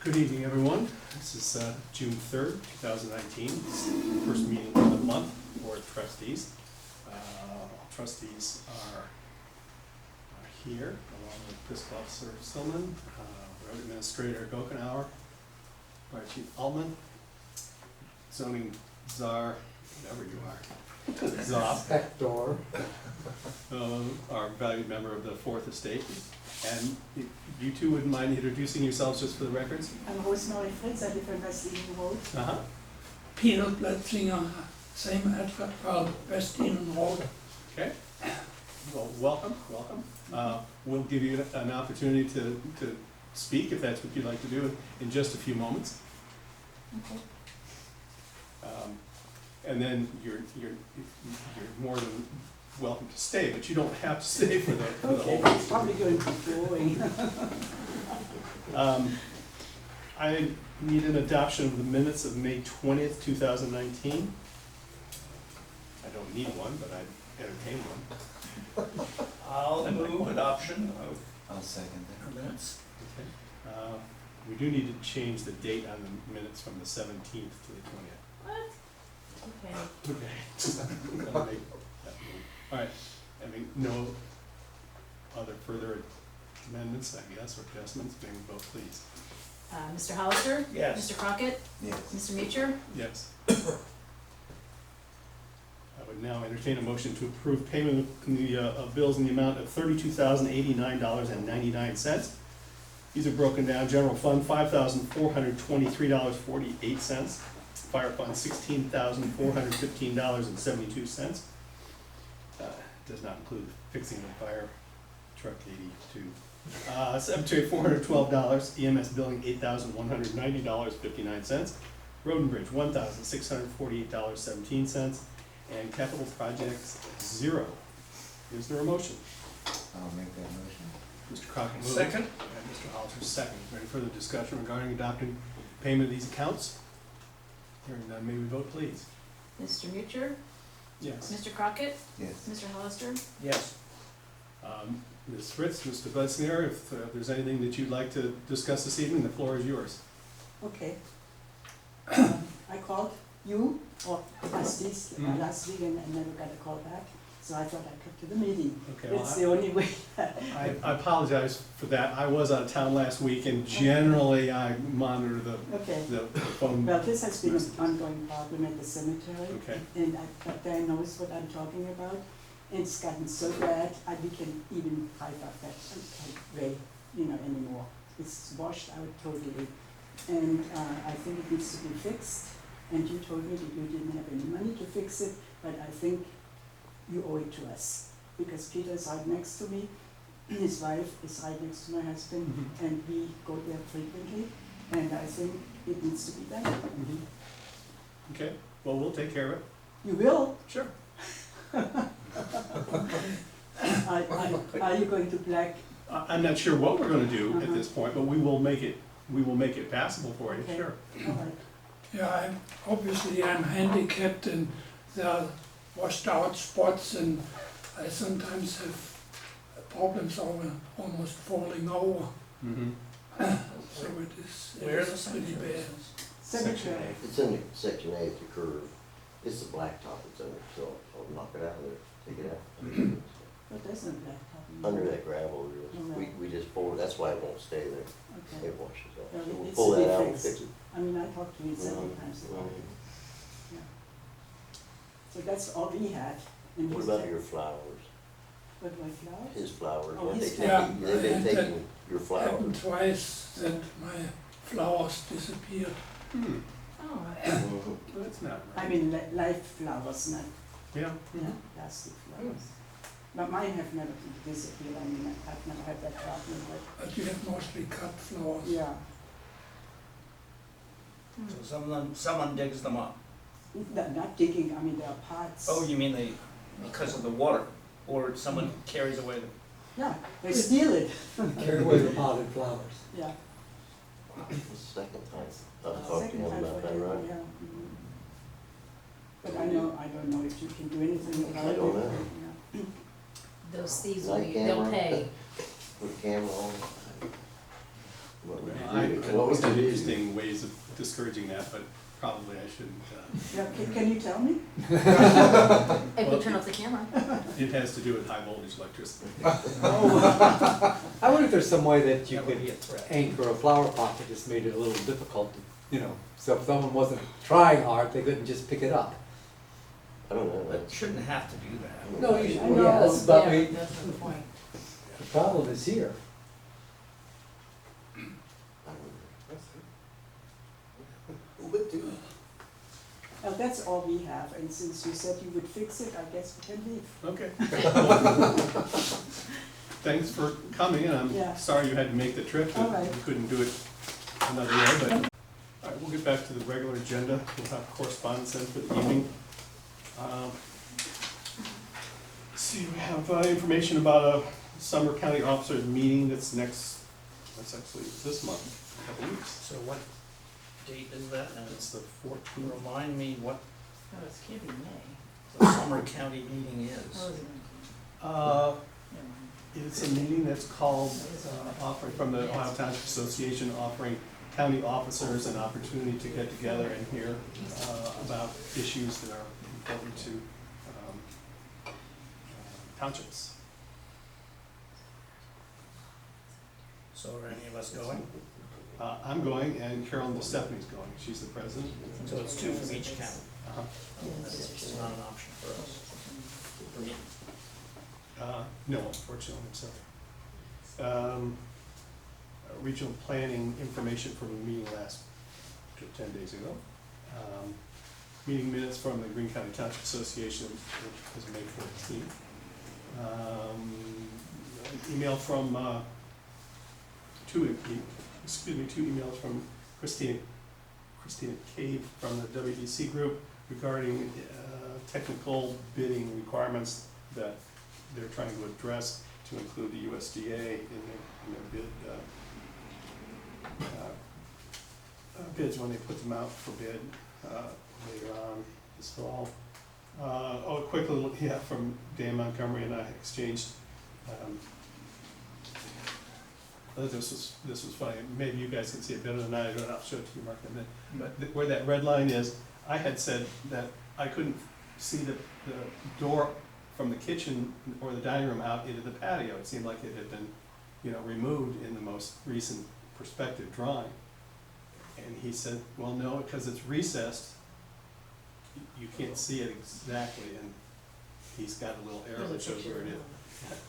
Good evening, everyone. This is June 3rd, 2019. It's the first meeting of the month for trustees. Trustees are here, along with Fiscal Officer Stillman, Road Administrator Gokenauer, Fire Chief Altman, Zoning Czar, whatever you are, Zoff, Hector. our valued member of the Fourth Estate. And if you two wouldn't mind introducing yourselves just for the records? I'm Rosemary Fritz, I live in West Eden Road. Uh-huh. Peter Bletzinger, same address, West Eden Road. Okay. Well, welcome. We'll give you an opportunity to speak, if that's what you'd like to do, in just a few moments. Okay. And then you're more than welcome to stay, but you don't have to stay for the whole Okay, meeting. it's probably going to be boring. I need an adoption of the minutes of May 20th, 2019. I don't need one, but I'd entertain one. I'll move adoption of I'll second that. minutes. Okay. We do need to change the date on the minutes from the 17th to the 20th. What? Okay. Okay. I'll make that move. All right, I mean, no other further amendments, I guess, or adjustments, may we vote please? Mr. Hollister? Yes. Mr. Crockett? Yes. Mr. Mutcher? Yes. I would now entertain a motion to approve payment of bills in the amount of $32,089.99. These are broken down: general fund, $5,423.48. Fire fund, $16,415.72. Does not include fixing the fire truck 82. Cemetery, $412. EMS billing, $8,190.59. Road and bridge, $1,648.17. And capital projects, 0. Is there a motion? I'll make that motion. Mr. Crockett moves. Second. And Mr. Hollister second. Any further discussion regarding adopting payment of these accounts? Hearing none, may we vote please? Mr. Mutcher? Yes. Mr. Crockett? Yes. Mr. Hollister? Yes. Ms. Fritz, Mr. Bletzinger, if there's anything that you'd like to discuss this evening, the floor is yours. Okay. I called you, or trustees, last week and I never got a call back, so I thought I'd come to the meeting. Okay, well, It's the only way. I apologize for that. I was out of town last week, and generally I monitor Okay. the phone. Well, this has been an ongoing problem at the cemetery. Okay. And but Dan knows what I'm talking about. And it's gotten so bad, we can even pipe up that way, anymore. It's washed out totally. And I think it needs to be fixed. And you told me that you didn't have any money to fix it, but I think you owe it to us. Because Peter is right next to me, his wife is right next to my husband, and we go there frequently. And I think it needs to be done. Mhm. Okay, well, we'll take care of it. You will? Sure. Are you going to black? I'm not sure what we're gonna do at this point, but we will make it passable for you, Okay. sure. All right. Yeah, I'm handicapped and there are washed out spots and I sometimes have problems over almost falling over. Mm-hmm. So it is pretty bad. Cemetery. It's in section A, it's a curve. It's the blacktop that's under, so I'll knock it out of there, take it out. But there's no blacktop. Under that gravel, we just pull it, that's why it won't stay there. Okay. It washes off. Well, So it we'll needs pull to be that out and fixed. fix it. I mean, I talked to you several times about it. Yeah. So that's all we had. And What we about said- your flowers? What, my flowers? His flowers, Oh, weren't they his taking, flowers. they've been Yeah, taking your Happened flowers. twice that my flowers disappeared. Hmm, Oh, Mhm. well, that's not I right. mean, live flowers, not, Yeah. plastic flowers. But mine have never disappeared. I mean, I've never had that problem, But you have mostly cut flowers. but, yeah. So someone digs them up. Not digging, I mean, there are parts. Oh, you mean because of the water, or someone carries away the? Yeah, they steal it. Carry away the potted flowers. Yeah. This is the second time I've talked to Second him time about for that, him, right? yeah. Mhm. But I don't know if you can do anything about it. I don't know. Yeah. those thieves, Night they'll camera. pay. Put a camera on. What would I you do? come What up would with some you do? interesting ways of discouraging that, but probably I shouldn't. Yeah, can you tell me? If we turn off the camera. It has to do with high voltage electricity. I wonder if there's some way that you That would could be a threat. anchor a flower pot that just made it a little difficult, so if someone wasn't trying hard, they couldn't just pick it up. I don't know. But shouldn't have to do that. No, I well, know, yes, but Yeah, that's the point. the problem is here. Who would do? Well, that's all we have, and since you said you would fix it, I guess we can leave. Okay. Thanks for coming, and Yeah. I'm sorry you had to make the trip, All that right. you couldn't do it another way, but, all right, we'll get back to the regular agenda. We'll have correspondence then for the evening. Let's see, we have information about a Summer County Officers Meeting that's actually this month, a couple weeks. So what date is that? And It's the 14th. remind me what Oh, it can't be May. the summer county meeting Oh, is. is it? Uh, Never mind. It's a meeting that's called, offering, from the Ohio Township Association, offering county officers an opportunity to get together and hear about issues that are important to townships. So are any of us going? I'm going, and Carolyn DeStephanie's going. She's the president. So it's two from each county. Uh-huh. That's not an option for us. For me. No, unfortunately, I'm sorry. Regional planning information from a meeting last 10 days ago. Meeting minutes from the Green County Township Association, which was May 14th. An email from, two emails from Christina Cave from the WDC group regarding technical bidding requirements that they're trying to address to include the USDA in their bid, bids when they put them out for bid later on this fall. A quick little, from Dan Montgomery and I exchanged. This was funny. Maybe you guys can see it better than I do, and I'll show it to you, Mark, in a minute. But where that red line is, I had said that I couldn't see the door from the kitchen or the dining room out into the patio. It seemed like it had been, removed in the most recent perspective drawing. And he said, well, no, because it's recessed, you can't see it exactly, and he's got a little arrow that shows where it is.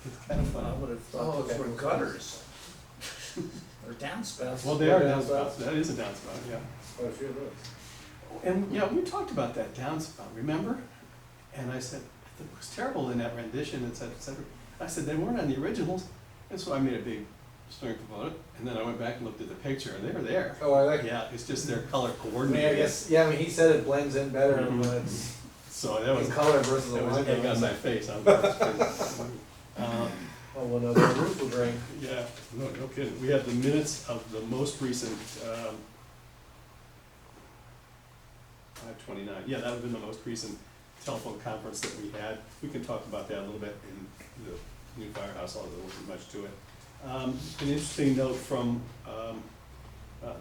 It's kind of I fun. would have thought those were gutters. Or downspouts. Well, they are downspouts. That is a downspout, yeah. What if you're those? And, we talked about that downspout, remember? And I said, it was terrible in that rendition, et cetera, et cetera. I said, they weren't on the originals, and so I made a big strength about it. And then I went back and looked at the picture, and they were there. Oh, I like it. Yeah, it's just their color I mean, coordinated. I guess, yeah, I mean, he said it blends in better Mhm. when it's So that was, in color versus a that was line. egg on my face. I'm just kidding. Oh, well, no, the roof will drain. Yeah, no kidding. We have the minutes of the most recent, 5/29. Yeah, that would have been the most recent telephone conference that we had. We can talk about that a little bit in the new firehouse, although there wasn't much to it. An interesting note from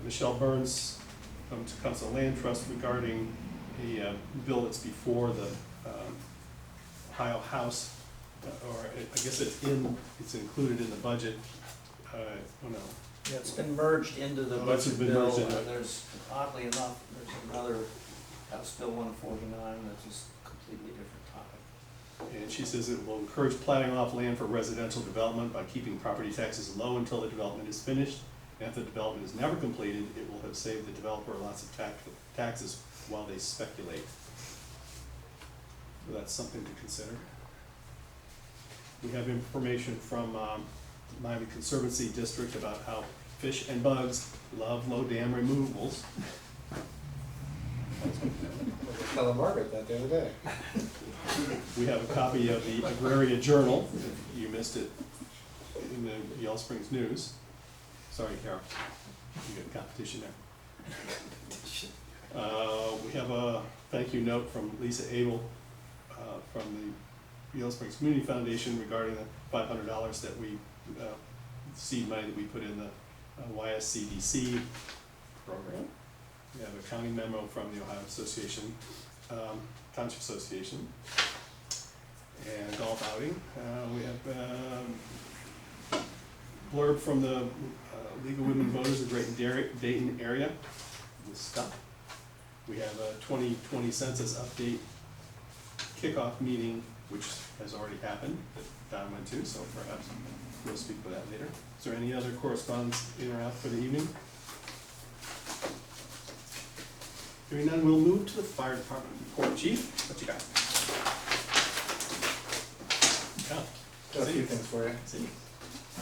Michelle Burns from Tecumseh Land Trust regarding a bill that's before the Ohio House, or I guess it's included in the budget. Oh no, Yeah, it's been merged into the Oh, it's budget been bill, merged into it. and there's, oddly enough, there's another, House Bill 149, that's just a completely different topic. and she says it will encourage platting off land for residential development by keeping property taxes low until the development is finished. And if the development is never completed, it will have saved the developer lots of taxes while they speculate. So that's something to consider. We have information from Miami Conservancy District about how fish and bugs love low dam removals. I was telling Margaret that the other day. We have a copy of the Agraria Journal, if you missed it in the Yellow Springs News. Sorry, Carol, you got competition there. We have a thank you note from Lisa Abel from the Yellow Springs Community Foundation regarding the $500 that we, seed money that we put in the YSCDC program. We have a county memo from the Ohio Association, Township Association, and golf outing. We have blurb from the League of Women Voters of Greater Dayton area with stuff. We have a 2020 census update kickoff meeting, which has already happened, that Don went to, so perhaps we'll speak about that later. Is there any other correspondence in or out for the evening? Hearing none, we'll move to the fire department report. Chief, what you got? Got a few things for you. See?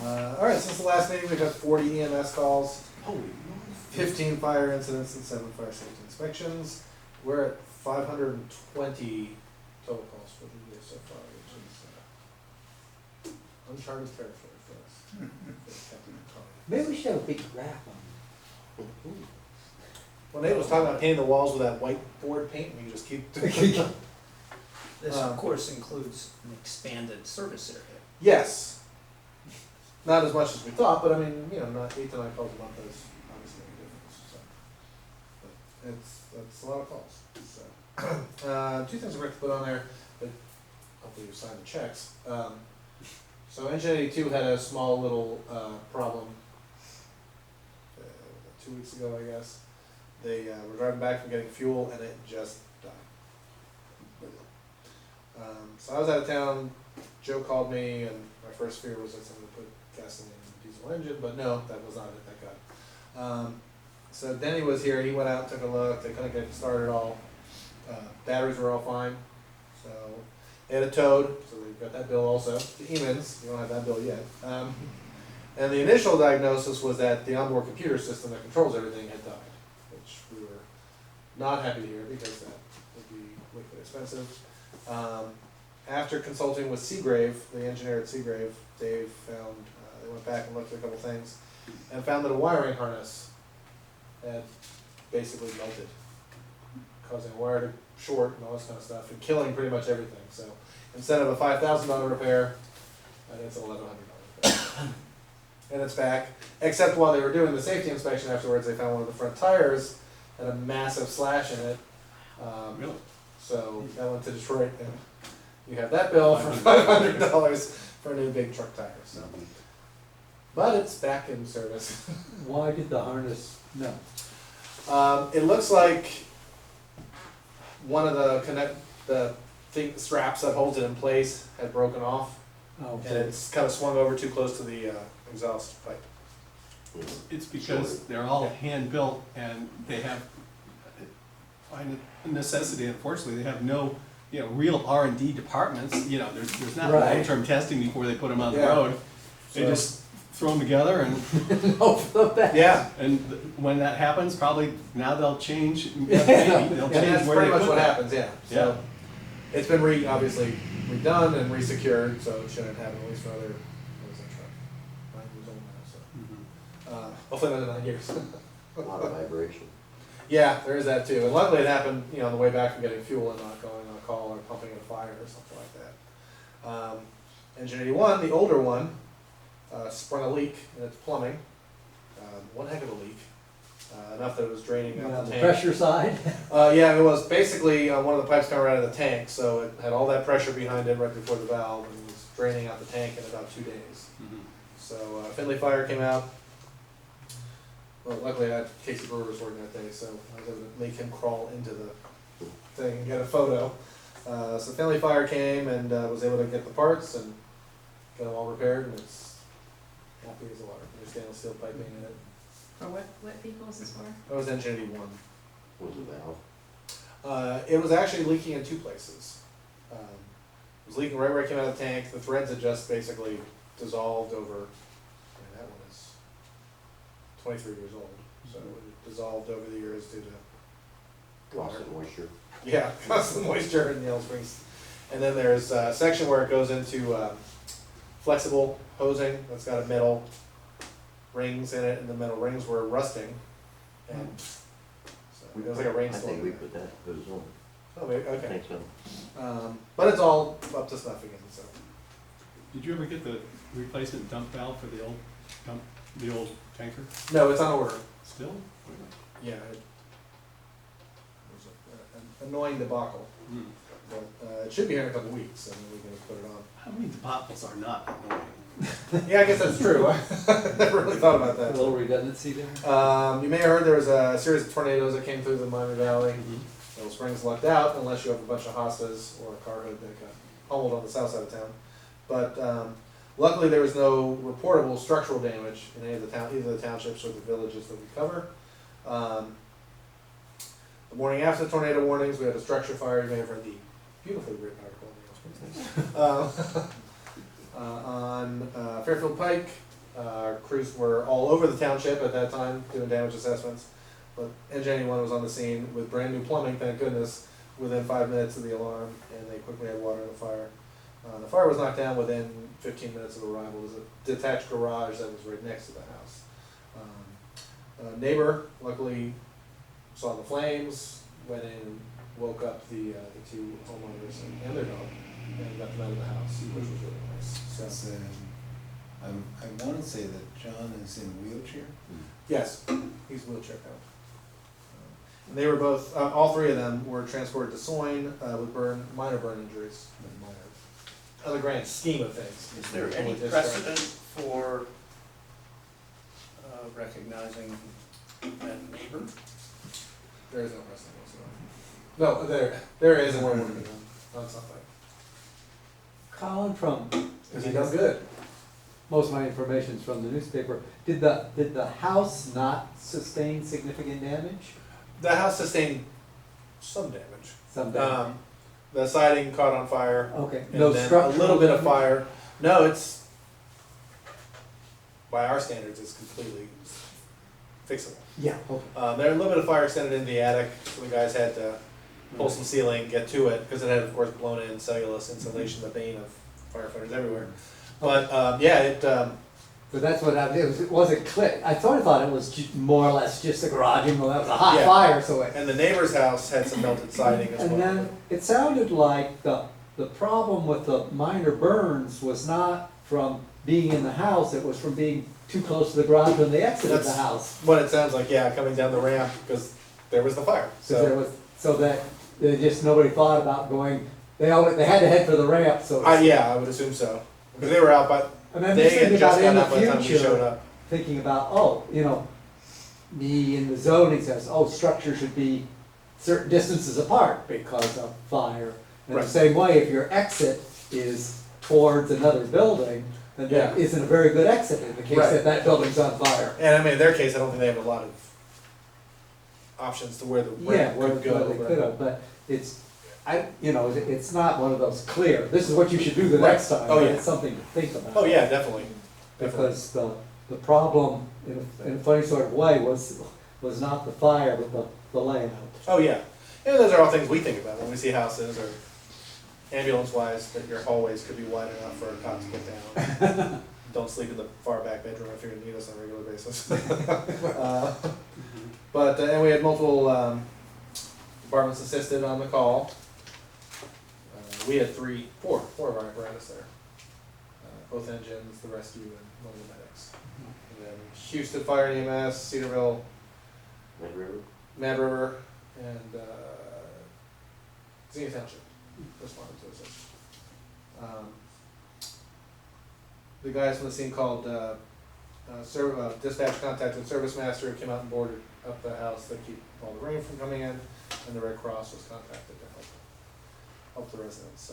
All right, since the last meeting, we've had 40 EMS calls, Holy 15 fire incidents, and 7 fire safety inspections. We're at 520 total calls for the year so far, which is uncharted territory for us. For Captain McCarty. Maybe we should have a big graph on Well, Nate was talking about painting the walls with that whiteboard paint, and you just keep. This of course includes an expanded service area. Yes. Not as much as we thought, but I mean, you know, not 8 to 9 calls a month is obviously a difference, so. But that's a lot of calls, so. 2 things I'd like to put on there, but hopefully you signed the checks. So Engine 82 had a small little, problem, 2 weeks ago, I guess. They, were driving back from getting fuel and it just died. So I was out of town, Joe called me, and my first fear was that somebody put gasoline in the diesel engine, but no, that was not it, thank God. So Denny was here, he went out, took a look, they couldn't get it started at all. Batteries were all fine, so they had it towed, so we got that bill also. The Emens, we don't have that bill yet. And the initial diagnosis was that the onboard computer system that controls everything had died, which we were not happy to hear because that would be wicked expensive. After consulting with Seagrave, the engineer at Seagrave, Dave found, they went back and looked at a couple things and found that a wiring harness had basically melted, causing a wire to short and all this kind of stuff and killing pretty much everything. So instead of a $5,000 repair, I think it's an $1,100 repair. And it's back, except while they were doing the safety inspection afterwards, they found one of the front tires had a massive slash in it. Really? So that went to Detroit, and you have that bill for $500 for a new big truck tire, so. But it's back in service. Why did the harness, no? It looks like one of the straps that holds it in place had broken off, Oh, and it's kind of swung over too close to the exhaust pipe. It's because they're all hand-built and they have, by necessity, unfortunately, they have no, real R&D departments, there's not Right. long-term testing before they put them on the Yeah. road. They So- just throw them together and, Hope for the best. Yeah, when that happens, probably now they'll change, maybe, and they'll change that's where pretty they much put what that. happens, yeah. So it's been obviously redone and resecured, so it shouldn't happen at least for another, what is that truck? 9 years old now, so. Mhm. Hopefully another 9 years. A lot of vibration. Yeah, there is that too. And luckily it happened, on the way back from getting fuel and not going on a call or pumping in a fire or something like that. Engine 81, the older one, sprung a leak in its plumbing. One heck of a leak. Enough that it was draining out On the the tank. pressure side? Yeah, it was basically one of the pipes coming right out of the tank, so it had all that pressure behind it right before the valve and was draining out the tank in about 2 days. Mhm. So Finley Fire came out. Well, luckily I had Casey Brewer was working that day, so I was able to make him crawl into the thing and get a photo. So Finley Fire came and was able to get the parts and get them all repaired, and it's happy as a lark. There's stainless steel piping in it. For what vehicle is this for? That was Engine 81. Was a valve. It was actually leaking in 2 places. It was leaking right where it came out of the tank. The threads had just basically dissolved over, that one is 23 years old, so it dissolved over the years due to water. Constant moisture. Yeah, constant moisture in the Yellow Springs. And then there's a section where it goes into flexible hosing that's got a metal rings in it, and the metal rings were rusting. And so it was like a I rainstorm. think we put that hose on. Oh, maybe, I okay. think so. But it's all up to snuff again, so. Did you ever get the replacement dump valve for the old dump The old tanker, No, it's on order. still? Yeah. It was an annoying debacle, Hmm. but it should be here in a couple weeks, and we can put it on. How many debacles are not annoying? Yeah, I guess that's true. I never really thought about A that. little redundancy there. You may have heard there was a series of tornadoes that came through the Miami Valley. Mm-hmm. Little Springs lucked out unless you have a bunch of hostas or a car hood that got pummeled on the south side of town. But luckily there was no reportable structural damage in any of the either the townships or the villages that we cover. The morning after the tornado warnings, we had a structure fire. You may have heard the beautifully written article in the Springs. On Fairfield Pike, crews were all over the township at that time doing damage assessments. But Engine 81 was on the scene with brand new plumbing, thank goodness, within 5 minutes of the alarm, and they quickly had water in the fire. The fire was knocked down within 15 minutes of arrival. It was a detached garage that was right next to the house. A neighbor luckily saw the flames, went in, woke up the two homeowners and their dog, and got them out of the house, which was really nice. So, Since, I want to say that John is in a wheelchair. yes, he's wheelchair bound. And they were both, all three of them were transported to Soin with minor burn injuries. Minor. On the grand scheme of things. Is there any With this precedent for recognizing that neighbor? There is no precedent whatsoever. No, there is, and we're working on something. Colin, from, Because he done good. most of my information's from the newspaper, did the house not sustain significant damage? The house sustained some damage. Some damage? The siding caught on fire. Okay, And no then structural a little bit of damage? fire. No, it's, by our standards, it's completely fixable. Yeah, okay. There a little bit of fire extended in the attic, so the guys had to pull some ceiling, get to it, because it had, of course, blown in cellulose insulation, the bane of firefighters everywhere. But, yeah, it, So that's what it wasn't clear. I sort of thought it was more or less just a garage, even though that was a hot Yeah. fire, so it. and the neighbor's house had some melted siding as well. And then it sounded like the problem with the minor burns was not from being in the house, it was from being too close to the garage when they exited the That's- house. What it sounds like, yeah, coming down the ramp, because there was the fire, So there so. was, so that, they just, nobody thought about going, they had to head for the ramp, so. Yeah, I would assume so, because they were out, but And I'm they just had thinking just about in gotten out by the time the we showed future, up. thinking about, in the zoning says, structures should be certain distances apart because of fire. And the Right. same way, if your exit is towards another building, then that Yeah. isn't a very good exit in the case Right. that that building's on fire. And I mean, in their case, I don't think they have a lot of options to where the Yeah, ramp where could go. they could have, but it's, it's not one of those clear, this is what you should do the next time, Oh, but yeah. it's something to think about. Oh, yeah, definitely. Because the problem, in a funny sort of way, was not the fire, but the layout. Oh, yeah. And those are all things we think about when we see houses or ambulance-wise, that your hallways could be wide enough for a cop to get down. Don't sleep in the far back bedroom if you're gonna need us on a regular basis. And we had multiple departments assisted on the call. We had four of our apparatus there. Both engines, the rescue, and one of the medics. And then Houston Fire and EMS, Cedarville, Red River. Mad River, and Xenia Township responded to us. The guys from the scene called dispatch contacted Service Master, who came out and boarded up the house to keep all the rain from coming in, and the Red Cross was contacted to help the residents.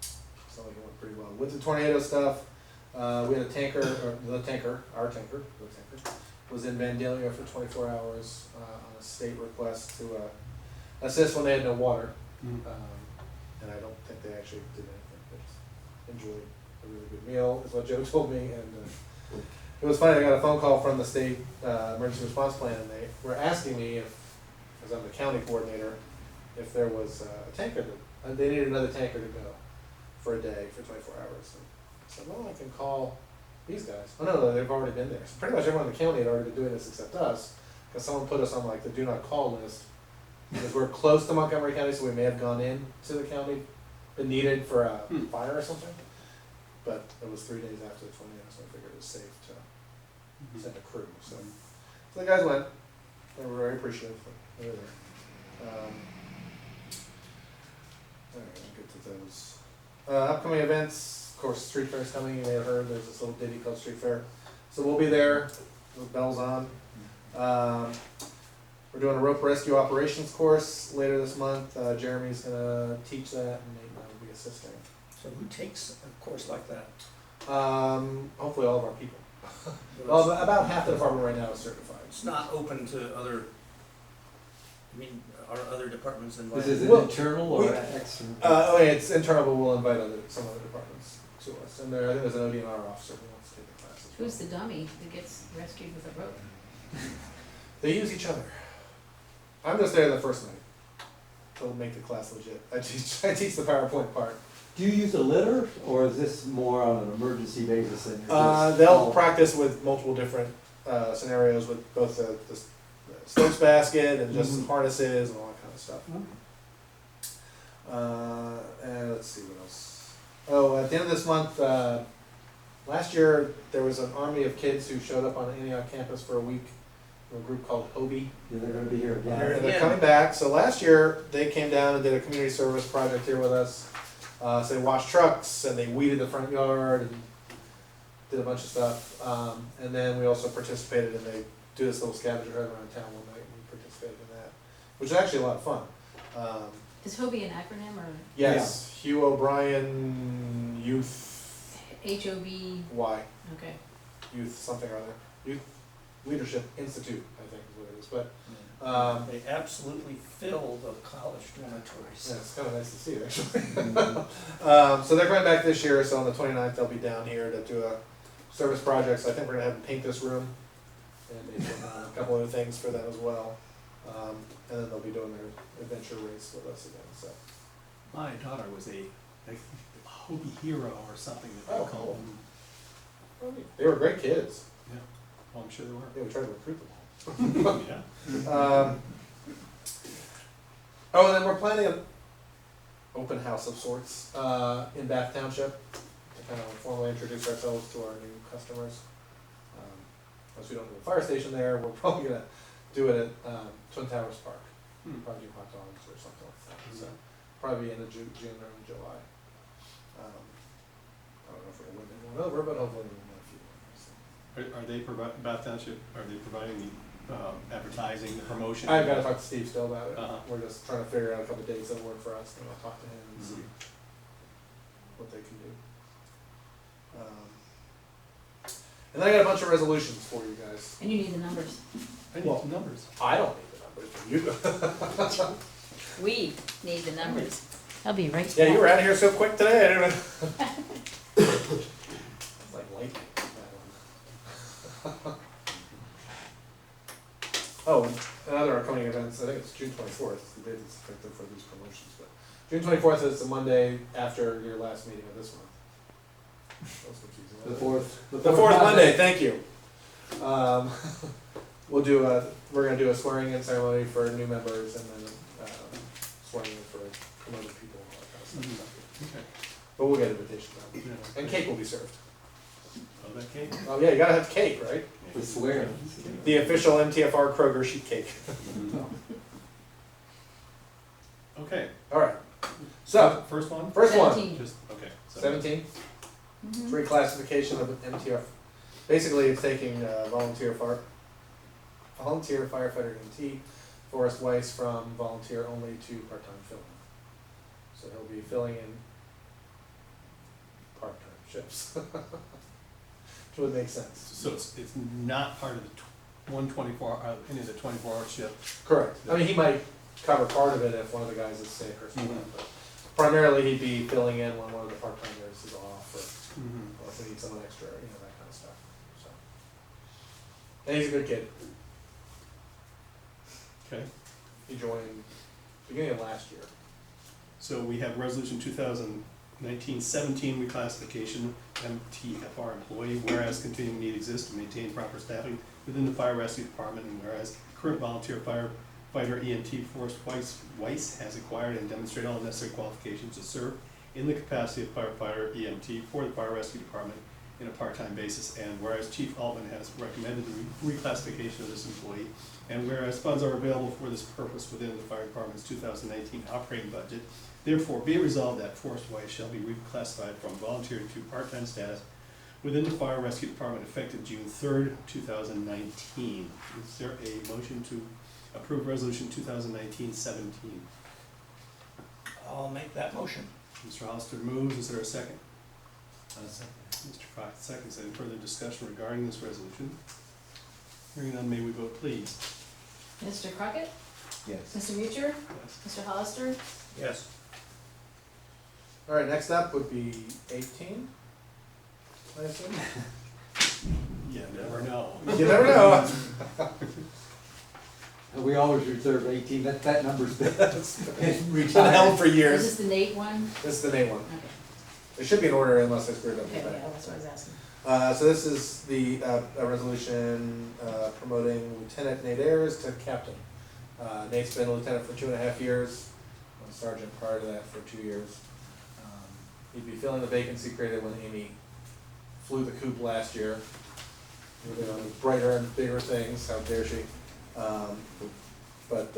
So like it went pretty well. With the tornado stuff, we had our tanker, was in Vandalia for 24 hours on a state request to assist when they had no water. And I don't think they actually did anything, they just enjoyed a really good meal, is what Joe told me. And it was funny, I got a phone call from the state emergency response plan, and they were asking me if, because I'm the county coordinator, if there was a tanker they needed another tanker to go for a day, for 24 hours. And I said, well, I can call these guys. Oh, no, they've already been there. So pretty much everyone in the county had already been doing this except us, because someone put us on like the do not call list, because we're close to Montgomery County, so we may have gone in to the county, been needed for a fire or something. But it was 3 days after the tornado, so I figured it was safe to send a crew, so the guys went, they were very appreciative, they were there. Alright, I'll get to those. Upcoming events, of course, Street Fair's coming, you may have heard, there's this little ditty called Street Fair. So we'll be there, with bells on. We're doing a rope rescue operations course later this month, Jeremy's gonna teach that and Nate and I will be assisting. So who takes a course like that? Hopefully all of our people. Well, about half the department right now is certified. It's not open to other, I mean, are other departments invited? This is an Well, internal or external? It's internal, but we'll invite some other departments to us. And I think there's an ODNR officer who wants to take the class as well. Who's the dummy that gets rescued with a rope? They use each other. I'm just there the first night. They'll make the class legit. I teach the PowerPoint part. Do you use a litter, or is this more on an emergency basis? And you're just They'll all- practice practice with multiple different scenarios with both the slopes basket and just Mhm. harnesses and all that kind of stuff. Hmm. And let's see what else. Oh, at the end of this month, last year there was an army of kids who showed up on the Antioch campus for a week. A group called Hobie. Yeah, they're gonna be here again. They're- And they're Yeah. coming back. So last year they came down and did a community service project here with us. So they washed trucks and they weeded the front yard and did a bunch of stuff. And then we also participated in they do this little scavenger hunt around town one night and we participated in that, which is actually a lot of fun. Is Hobie an acronym or Yes, Hugh O'Brien Youth HOB? Y Okay. Youth something or other Youth Leadership Institute I think is what it is. But They absolutely fill the college dormitories. yeah, it's kind of nice to see actually. So they're coming back this year. So on the 29th they'll be down here to do a service project. So I think we're gonna have them paint this room and maybe a couple other things for them as well. And then they'll be doing their adventure race with us again. So My daughter was a Hobie hero or something that they Oh, called cool. them. they were great kids. Yeah, well, I'm sure they were. Yeah, we tried to recruit them all. Yeah. Oh, and then we're planning an open house of sorts in Bath Township to kind of formally introduce ourselves to our new customers. As we don't have a fire station there, we're probably gonna do it at Twin Towers Park. Probably do hot dogs or something like that. So probably end of June or in July. I don't know if we're gonna win anyone over, but hopefully we'll win a few. So. Are they Bath Township, are they providing the advertising, the promotion? I've gotta talk to Steve still about it. Uh-huh. We're just trying to figure out a couple of dates that work for us, and I'll talk to him and see what they can do. And then I got a bunch of resolutions for you guys. And you need the numbers. I need some numbers. I don't need the numbers, but you do. We need the numbers. I'll be right back. Yeah, you were out of here so quick today, I didn't even. It's like lightning, that one. Oh, and other upcoming events, I think it's June 24th, is the date that's effective for these promotions, but June 24th is the Monday after your last meeting of this month. That was confusing. The fourth. The fourth Monday, thank you. We'll do we're gonna do a swearing in ceremony for new members and then swearing in for promoted people and all that kind of stuff. Okay. But we'll get invitations out. Yeah. And cake will be served. Oh, that cake? Oh yeah, you gotta have cake, right? The swear. The official MTFR Kroger sheet cake. Okay. Alright, so, First one? first one, 17. Just, okay. so- 17, Mhm. reclassification of MTF. Basically, it's taking volunteer firefighter EMT, Forrest Weiss, from volunteer only to part-time filling. So he'll be filling in part-time shifts. Which would make sense. So it's not part of the 124, any of the 24-hour shift? Correct. I mean, he might cover part of it if one of the guys is sick or something, Mhm. but primarily he'd be filling in when one of the part-timers is off or Mm-hmm. or if we need someone extra, that kind of stuff, so. And he's a good kid. Okay. He joined beginning of last year. So we have resolution 2019-17 reclassification, MTFR employee, whereas continuing need exists to maintain proper staffing within the fire rescue department, and whereas current volunteer firefighter EMT Forrest Weiss has acquired and demonstrated all necessary qualifications to serve in the capacity of firefighter EMT for the fire rescue department, in a part-time basis, and whereas Chief Altman has recommended the reclassification of this employee, and whereas funds are available for this purpose within the fire department's 2019 operating budget, therefore be it resolved that Forrest White shall be reclassified from volunteer to part-time status within the fire rescue department effective June 3rd, 2019. Is there a motion to approve resolution 2019-17? I'll make that motion. Mr. Hollister moves, is there a second? Second. Mr. Crockett seconds. Any further discussion regarding this resolution? Hearing none, may we vote please? Mr. Crockett? Yes. Mr. Mutcher? Yes. Mr. Hollister? Yes. All right, next up would be 18, I assume? You never know. You never know. And we always reserve 18, that number's been It's been held retired. for Is years. this the Nate one? This is the main one. Okay, It should be in order unless I screwed up. okay, the yeah, back. that's what I was asking. So this is the, a resolution, promoting Lieutenant Nate Ayers to captain. Nate's been a lieutenant for 2.5 years, a sergeant prior to that for 2 years. He'd be filling the vacancy created when Amy flew the coop last year. Moving on to brighter and bigger things, how dare she? But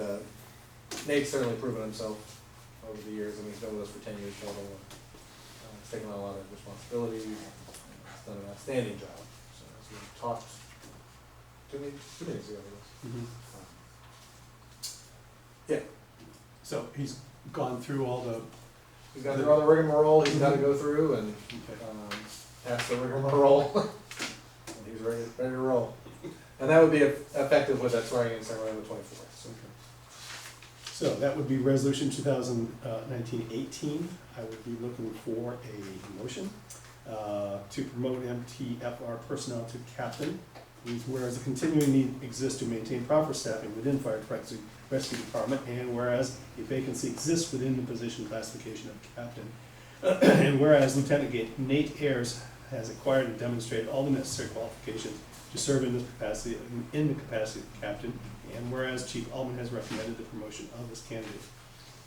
Nate's certainly proven himself over the years. I mean, he's been with us for 10 years total. He's taken on a lot of responsibility. He's done an outstanding job. So as we talked 2 meetings ago, I guess. Mhm. Yeah, So he's gone through all the, he's got through all the rigmarole he's got to go through and okay. pass the rigmarole. And he's ready to roll. And that would be effective with that swearing in ceremony on the 24th. Okay. So that would be resolution 2019-18. I would be looking for a motion to promote MTFR personnel to captain. Whereas a continuing need exists to maintain proper staffing within fire rescue department, and whereas a vacancy exists within the position classification of captain, and whereas Lieutenant Nate Ayers has acquired and demonstrated all the necessary qualifications to serve in the capacity of captain, and whereas Chief Altman has recommended the promotion of this candidate.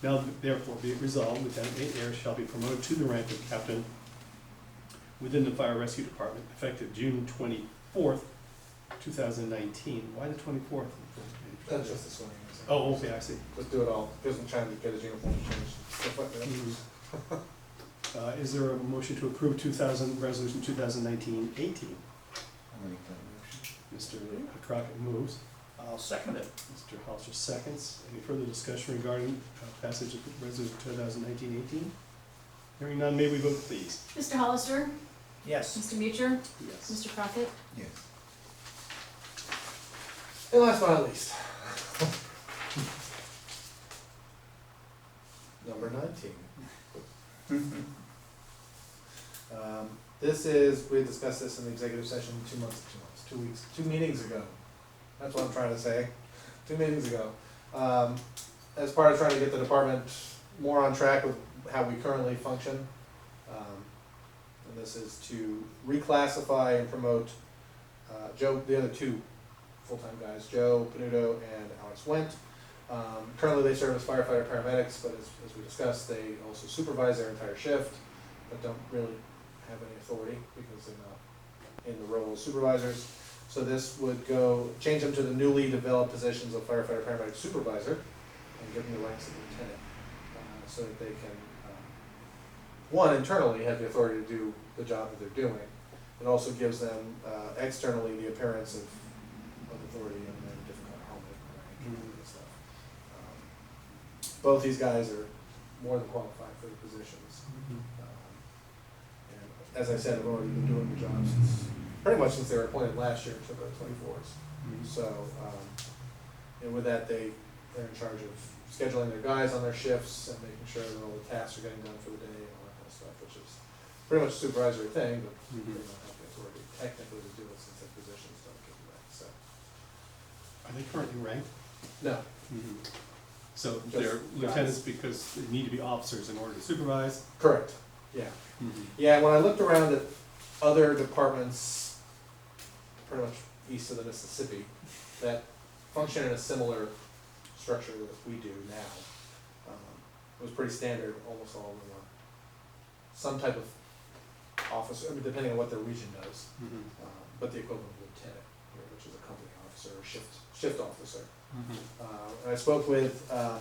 Now therefore be it resolved, Lieutenant Nate Ayers shall be promoted to the rank of captain within the fire rescue department effective June 24th, 2019. Why the 24th? That's just the swearing in. Oh, okay, I see. Just do it all. Gives him time to get his uniform changed. Stuff like that. Is there a motion to approve resolution 2019-18? I'll make that motion. Mr. Crockett moves. I'll second it. Mr. Hollister seconds. Any further discussion regarding passage of resolution 2019-18? Hearing none, may we vote please? Mr. Hollister? Yes. Mr. Mutcher? Yes. Mr. Crockett? Yes. And last but not least. Number 19. This is, we discussed this in the executive session 2 weeks, 2 meetings ago. That's what I'm trying to say. 2 meetings ago. As part of trying to get the department more on track with how we currently function. And this is to reclassify and promote Joe, the other 2 full-time guys, Joe Panuto and Alex Wendt. Currently they serve as firefighter paramedics, but as we discussed, they also supervise their entire shift, but don't really have any authority because they're not in the role of supervisors. So this would change them to the newly developed positions of firefighter paramedic supervisor and give them the ranks of lieutenant, so that they can, one, internally have the authority to do the job that they're doing. It also gives them externally the appearance of authority and then different kind of helmet and stuff. Both these guys are more than qualified for the positions. And as I said, I've already been doing the job pretty much since they were appointed last year, took our 24s. So, and with that, they're in charge of scheduling their guys on their shifts and making sure that all the tasks are getting done for the day and all that kind of stuff, which is pretty much a supervisory thing, but they don't have the authority technically to do it since their positions don't give them that, so. Are they currently ranked? No, So Just they're guys. lieutenants because they need to be officers in order to supervise? correct, yeah. Yeah, when I looked around at other departments, pretty much east of the Mississippi, that function in a similar structure that we do now, it was pretty standard, almost all of them were some type of officer, I mean, depending on what their region does. Mhm. But the equivalent of lieutenant, here, which is a company officer or shift officer. And I spoke with, a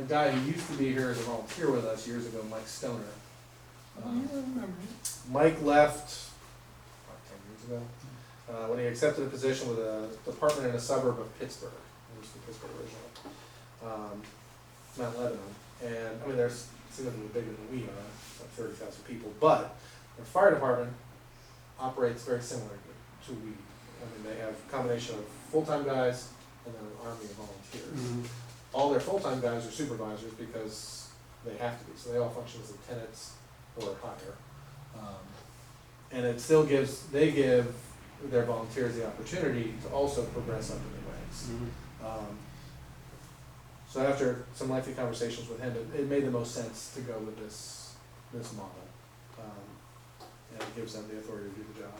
guy who used to be here as a volunteer with us years ago, Mike Stoner. Mike left, what, 10 years ago? When he accepted a position with a department in a suburb of Pittsburgh, it was the Pittsburgh originally, Mount Lebanon. And, I mean, they're significantly bigger than we are, like 30,000 people, but their fire department operates very similar to we. I mean, they have a combination of full-time guys and then an army of volunteers. Mhm. All their full-time guys are supervisors because they have to be, so they all function as lieutenants or higher. And it still they give their volunteers the opportunity to also progress up in the ranks. Mhm. So after some lengthy conversations with him, it made the most sense to go with this model. And it gives them the authority to do the job.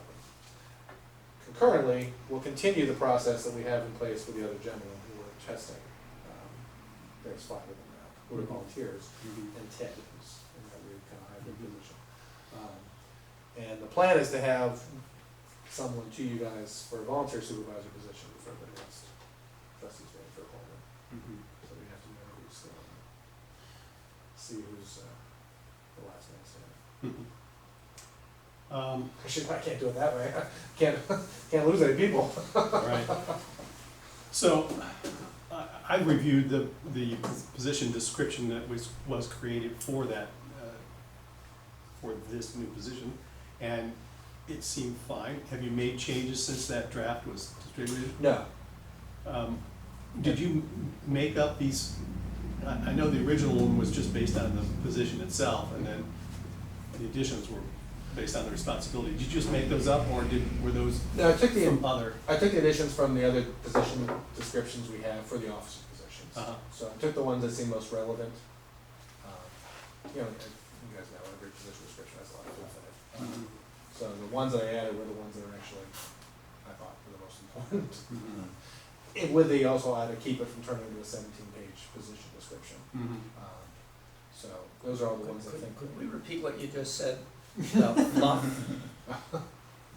Concurrently, we'll continue the process that we have in place with the other gentlemen who are testing. There's 5 of them now, who are volunteers, Mhm. and Ted, who's in that weird kind of hybrid position. And the plan is to have someone to you guys for a volunteer supervisor position before the next trustees meeting for appointment. Mhm. So we have to do interviews still and see who's the last man standing. Actually, I can't do it that way. Can't lose any people. Right. So, I've reviewed the position description that was created for that, for this new position, and it seemed fine. Have you made changes since that draft was distributed? No. Did you make up these, I know the original one was just based on the position itself, and then the additions were based on the responsibility. Did you just make those up, or were those No, I took from other? I took the additions from the other position descriptions we have for the officer positions. Uh-huh. So I took the ones that seem most relevant. You know, you guys know every position description has a lot of fluff in it. Mhm. So the ones that I added were the ones that are actually, I thought, were the most important. Mhm. And with the also I had to keep it from turning into a 17-page position description. Mhm. So those are all the ones I think. Could we repeat what you just said about fluff?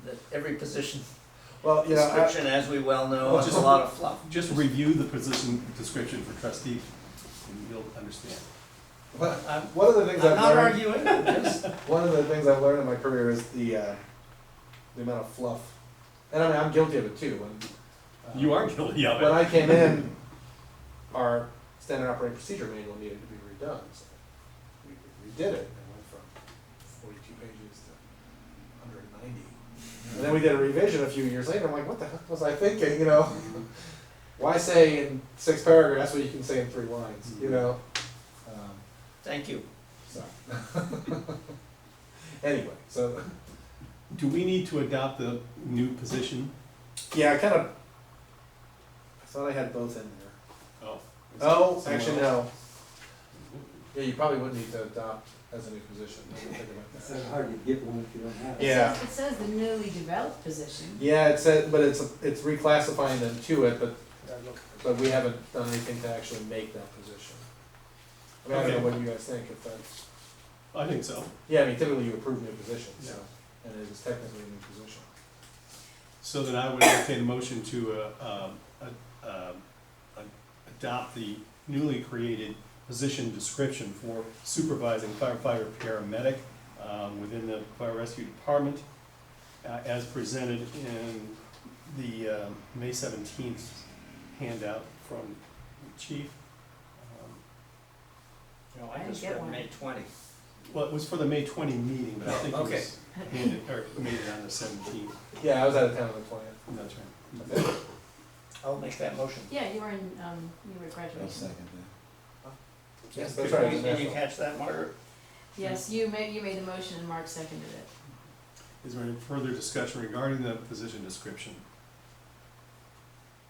That every position Well, you know, description, as we well know, Well, has just- a lot of fluff. Just review the position description for trustee, and you'll understand. one of the things I'm I've not learned, arguing, I'm just, one of the things I've learned in my career is the amount of fluff. And I mean, I'm guilty of it too. When You are guilty of when it. I came in, our standard operating procedure manual needed to be redone. So we redid it and went from 42 pages to 190. And then we did a revision a few years later. I'm like, what the heck was I thinking? You know, why say in 6 paragraphs what you can say in 3 lines? You know. thank you. So anyway, so Do we need to adopt the new position? yeah, I thought I had both in there. Oh. Oh, actually no. Yeah, you probably wouldn't need to adopt as a new position. I didn't think about It's that. so hard to get one if you don't have it. Yeah. It says the newly developed position. Yeah, it said, but it's reclassifying them to it, but we haven't done anything to actually make that position. I mean, I don't know what you guys think, if that's, I think so. yeah, I mean, typically you approve new positions, so, Yeah. and it is technically a new position. So then I would entertain a motion to adopt the newly created position description for supervising firefighter paramedic within the fire rescue department as presented in the May 17th handout from the chief. No, I I didn't just get read one. May 20. Well, it was for the May 20 meeting, but I think it Okay. was handed, or made it on the 17th. Yeah, I was out of town on the 20th. That's right. I think. I'll make that motion. Yeah, you were in, you were I'll graduating. second Yes, Did that's right. you- Did you catch that, Margaret? Yes, you made the motion and Mark seconded it. Is there any further discussion regarding the position description?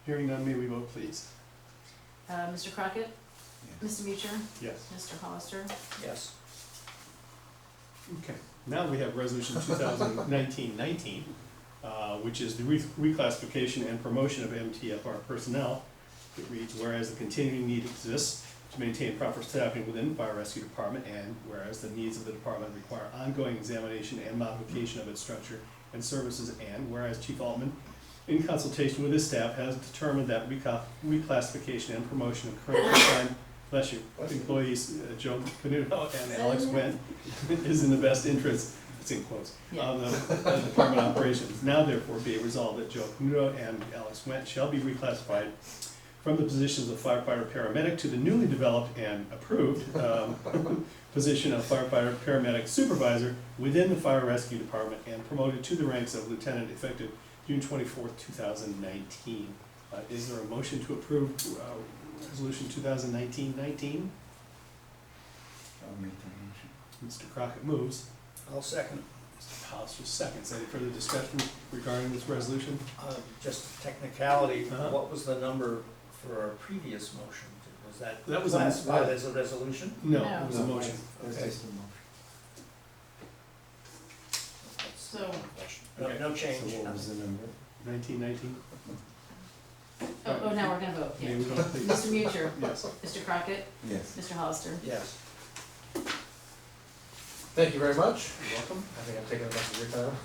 Hearing none, may we vote please? Mr. Crockett, that. Mr. Mucher, Yes. Mr. Hollister. Yes. Okay, now we have resolution 2019-19, which is the reclassification and promotion of MTFR personnel. It reads, whereas the continuing need exists to maintain proper staffing within the fire rescue department, and whereas the needs of the department require ongoing examination and modification of its structure and services, and whereas Chief Altman, in consultation with his staff, has determined that reclassification and promotion of current full-time, bless you, employees, Joe Canuto and Alex Wendt, is in the best interest, it's in quotes, of the department operations. Now therefore be it resolved that Joe Canuto and Alex Wendt shall be reclassified from the positions of firefighter paramedic to the newly developed and approved position of firefighter paramedic supervisor within the fire rescue department, and promoted to the ranks of lieutenant effective June 24th, 2019. Is there a motion to approve resolution 2019-19? I'll make the motion. Mr. Crockett moves. I'll second. Mr. Hollister seconds. Any further discussion regarding this resolution? Just technicality, Uh-huh. what was the number for our previous motion? Was that That was on the classified spot. as a resolution? No, No. it was a motion. That's Okay. just a motion. That's So- one question. No, Okay. no change. So what was the number? 1919? Oh, now we're gonna vote, yeah. Maybe we don't think. Mr. Mutcher, Yes. Mr. Crockett, Yes. Mr. Hollister. Yes. Thank you very much. You're welcome. I think I've taken enough of your time.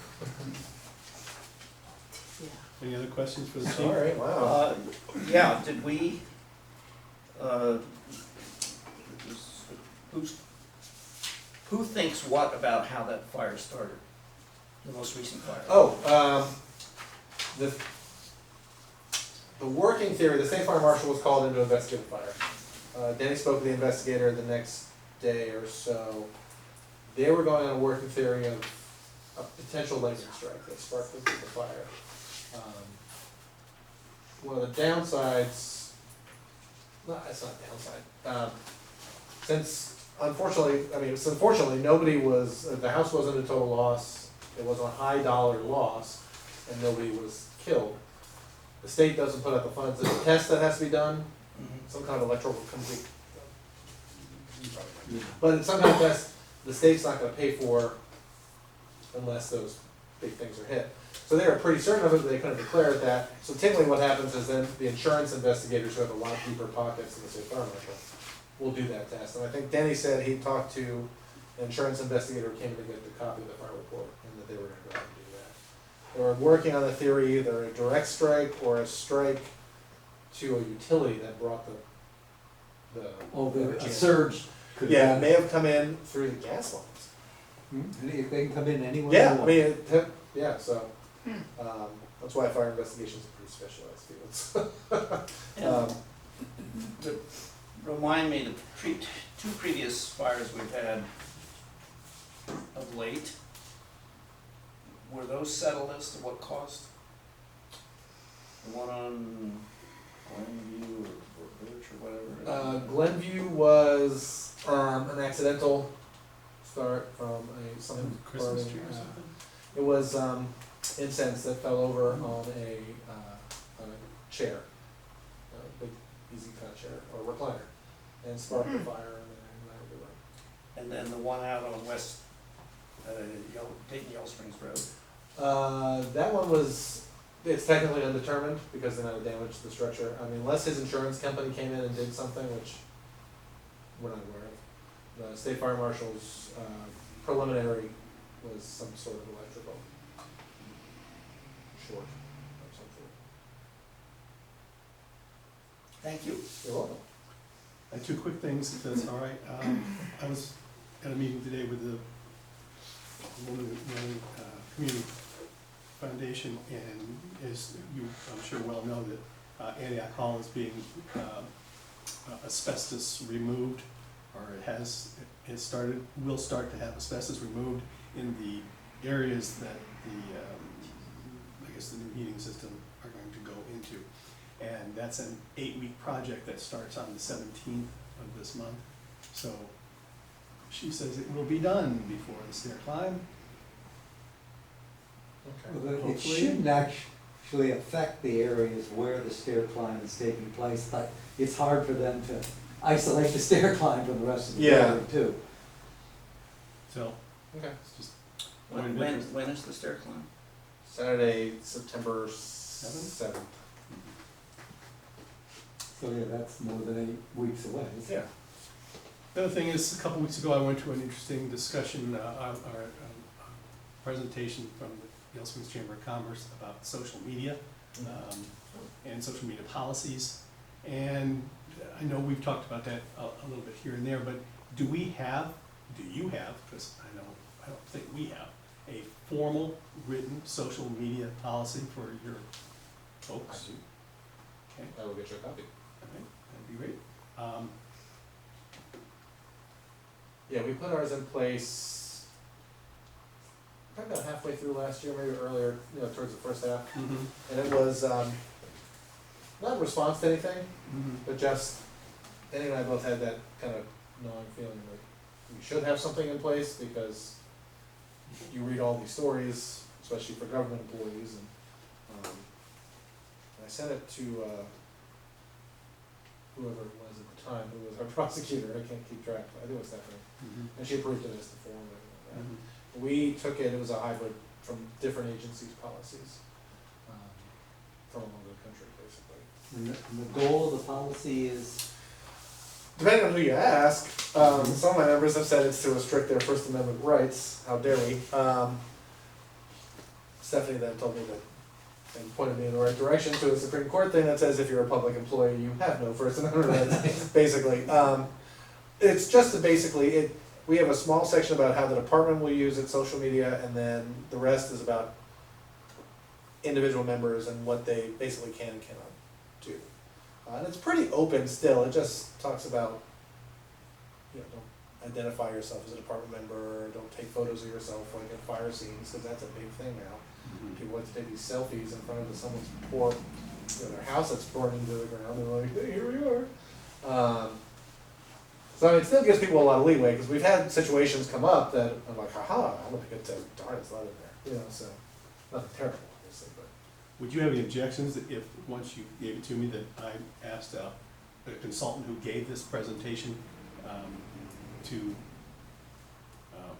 Yeah. Any other questions for the chief? All right, wow. Yeah, did we, who thinks what about how that fire started? The most recent fire? The working theory, the state fire marshal was called in to investigate the fire. Danny spoke to the investigator the next day or so. They were going on a working theory of a potential lightning strike that sparked the fire. One of the downsides, no, it's not downside, since unfortunately, nobody was, the house wasn't a total loss, it wasn't a high dollar loss, and nobody was killed. The state doesn't put up the funds, there's a test that has to be done, Mhm. some kind of electrical complete. But in some kind of test, the state's not gonna pay for unless those big things are hit. So they were pretty certain of it, but they couldn't declare it that. So typically what happens is then the insurance investigators who have a lot deeper pockets than the state fire marshal will do that test. And I think Denny said he talked to an insurance investigator who came to get the copy of the fire report, and that they were gonna go out and do that. They were working on the theory, either a direct strike or a strike to a utility that brought the A surge could. yeah, it may have come in through the gas lines. They can come in anywhere Yeah, they I want. mean, yeah, so, that's why fire investigations are pretty specialized fields. Remind me, the two previous fires we've had of late, were those settled as to what cost? The one on Glenview or Birch or whatever? Glenview was, an accidental start from something Christmas burning. tree or something? It was, incense that fell over on a chair, a big, easy kind of chair, or recliner, and sparked the fire and everywhere. And then the one out on West, Dayton Yellow Springs Road? That one was, it's technically undetermined because they never damaged the structure. I mean, unless his insurance company came in and did something, which we're not aware of. The state fire marshal's preliminary was some sort of electrical short or something. Thank you. You're welcome. Two quick things, if that's all right. I was at a meeting today with the woman running Community Foundation, and as you, I'm sure well know, that Antioch Hall is being asbestos removed, or will start to have asbestos removed in the areas that the new heating system are going to go into. And that's an 8-week project that starts on the 17th of this month. So she says it will be done before the stair climb. Well, it Hopefully. shouldn't actually affect the areas where the stair climb is taking place, but it's hard for them to isolate the stair climb from the rest of the Yeah. building too. So Okay. it's just When is the stair climb? Saturday, September 7th. So, yeah, that's more than 8 weeks away. Yeah. The other thing is, a couple weeks ago, I went to an interesting discussion, or presentation from the Yale Springs Chamber of Commerce about social media, and social media policies. And I know we've talked about that a little bit here and there, but do you have, because I don't think we have, a formal written social media policy for your folks? I do. Okay, I will get you a copy. okay, that'd be great. Yeah, we put ours in place probably about halfway through last year, maybe earlier, towards the first half. And it was, not in response to anything, but just, Danny and I both had that kind of gnawing feeling like we should have something in place because you read all these stories, especially for government employees, and I sent it to, whoever it was at the time, who was our prosecutor, I can't keep track, I think it was Stephanie, and she approved it as the form and all that. We took it, it was a hybrid from different agencies' policies, from all over the country, basically. And the goal of the policy is, Depending on who you ask, some of my members have said it's to restrict their First Amendment rights, how dare we? Stephanie then told me that, and pointed me in the right direction to a Supreme Court thing that says if you're a public employee, you have no First Amendment rights, basically. It's just to basically, we have a small section about how the department will use its social media, and then the rest is about individual members and what they basically can and cannot do. And it's pretty open still, it just talks about, don't identify yourself as a department member, don't take photos of yourself like in fire scenes, because that's a big thing now. People like to take these selfies in front of someone's poor, their house that's burning to the ground, and they're like, hey, here we are. So I mean, it still gives people a lot of leeway, because we've had situations come up that I'm like, haha, I'm gonna get to, darn, it's not in there, so, nothing terrible, obviously, but. Would you have any objections if, once you gave it to me, that I asked a consultant who gave this presentation to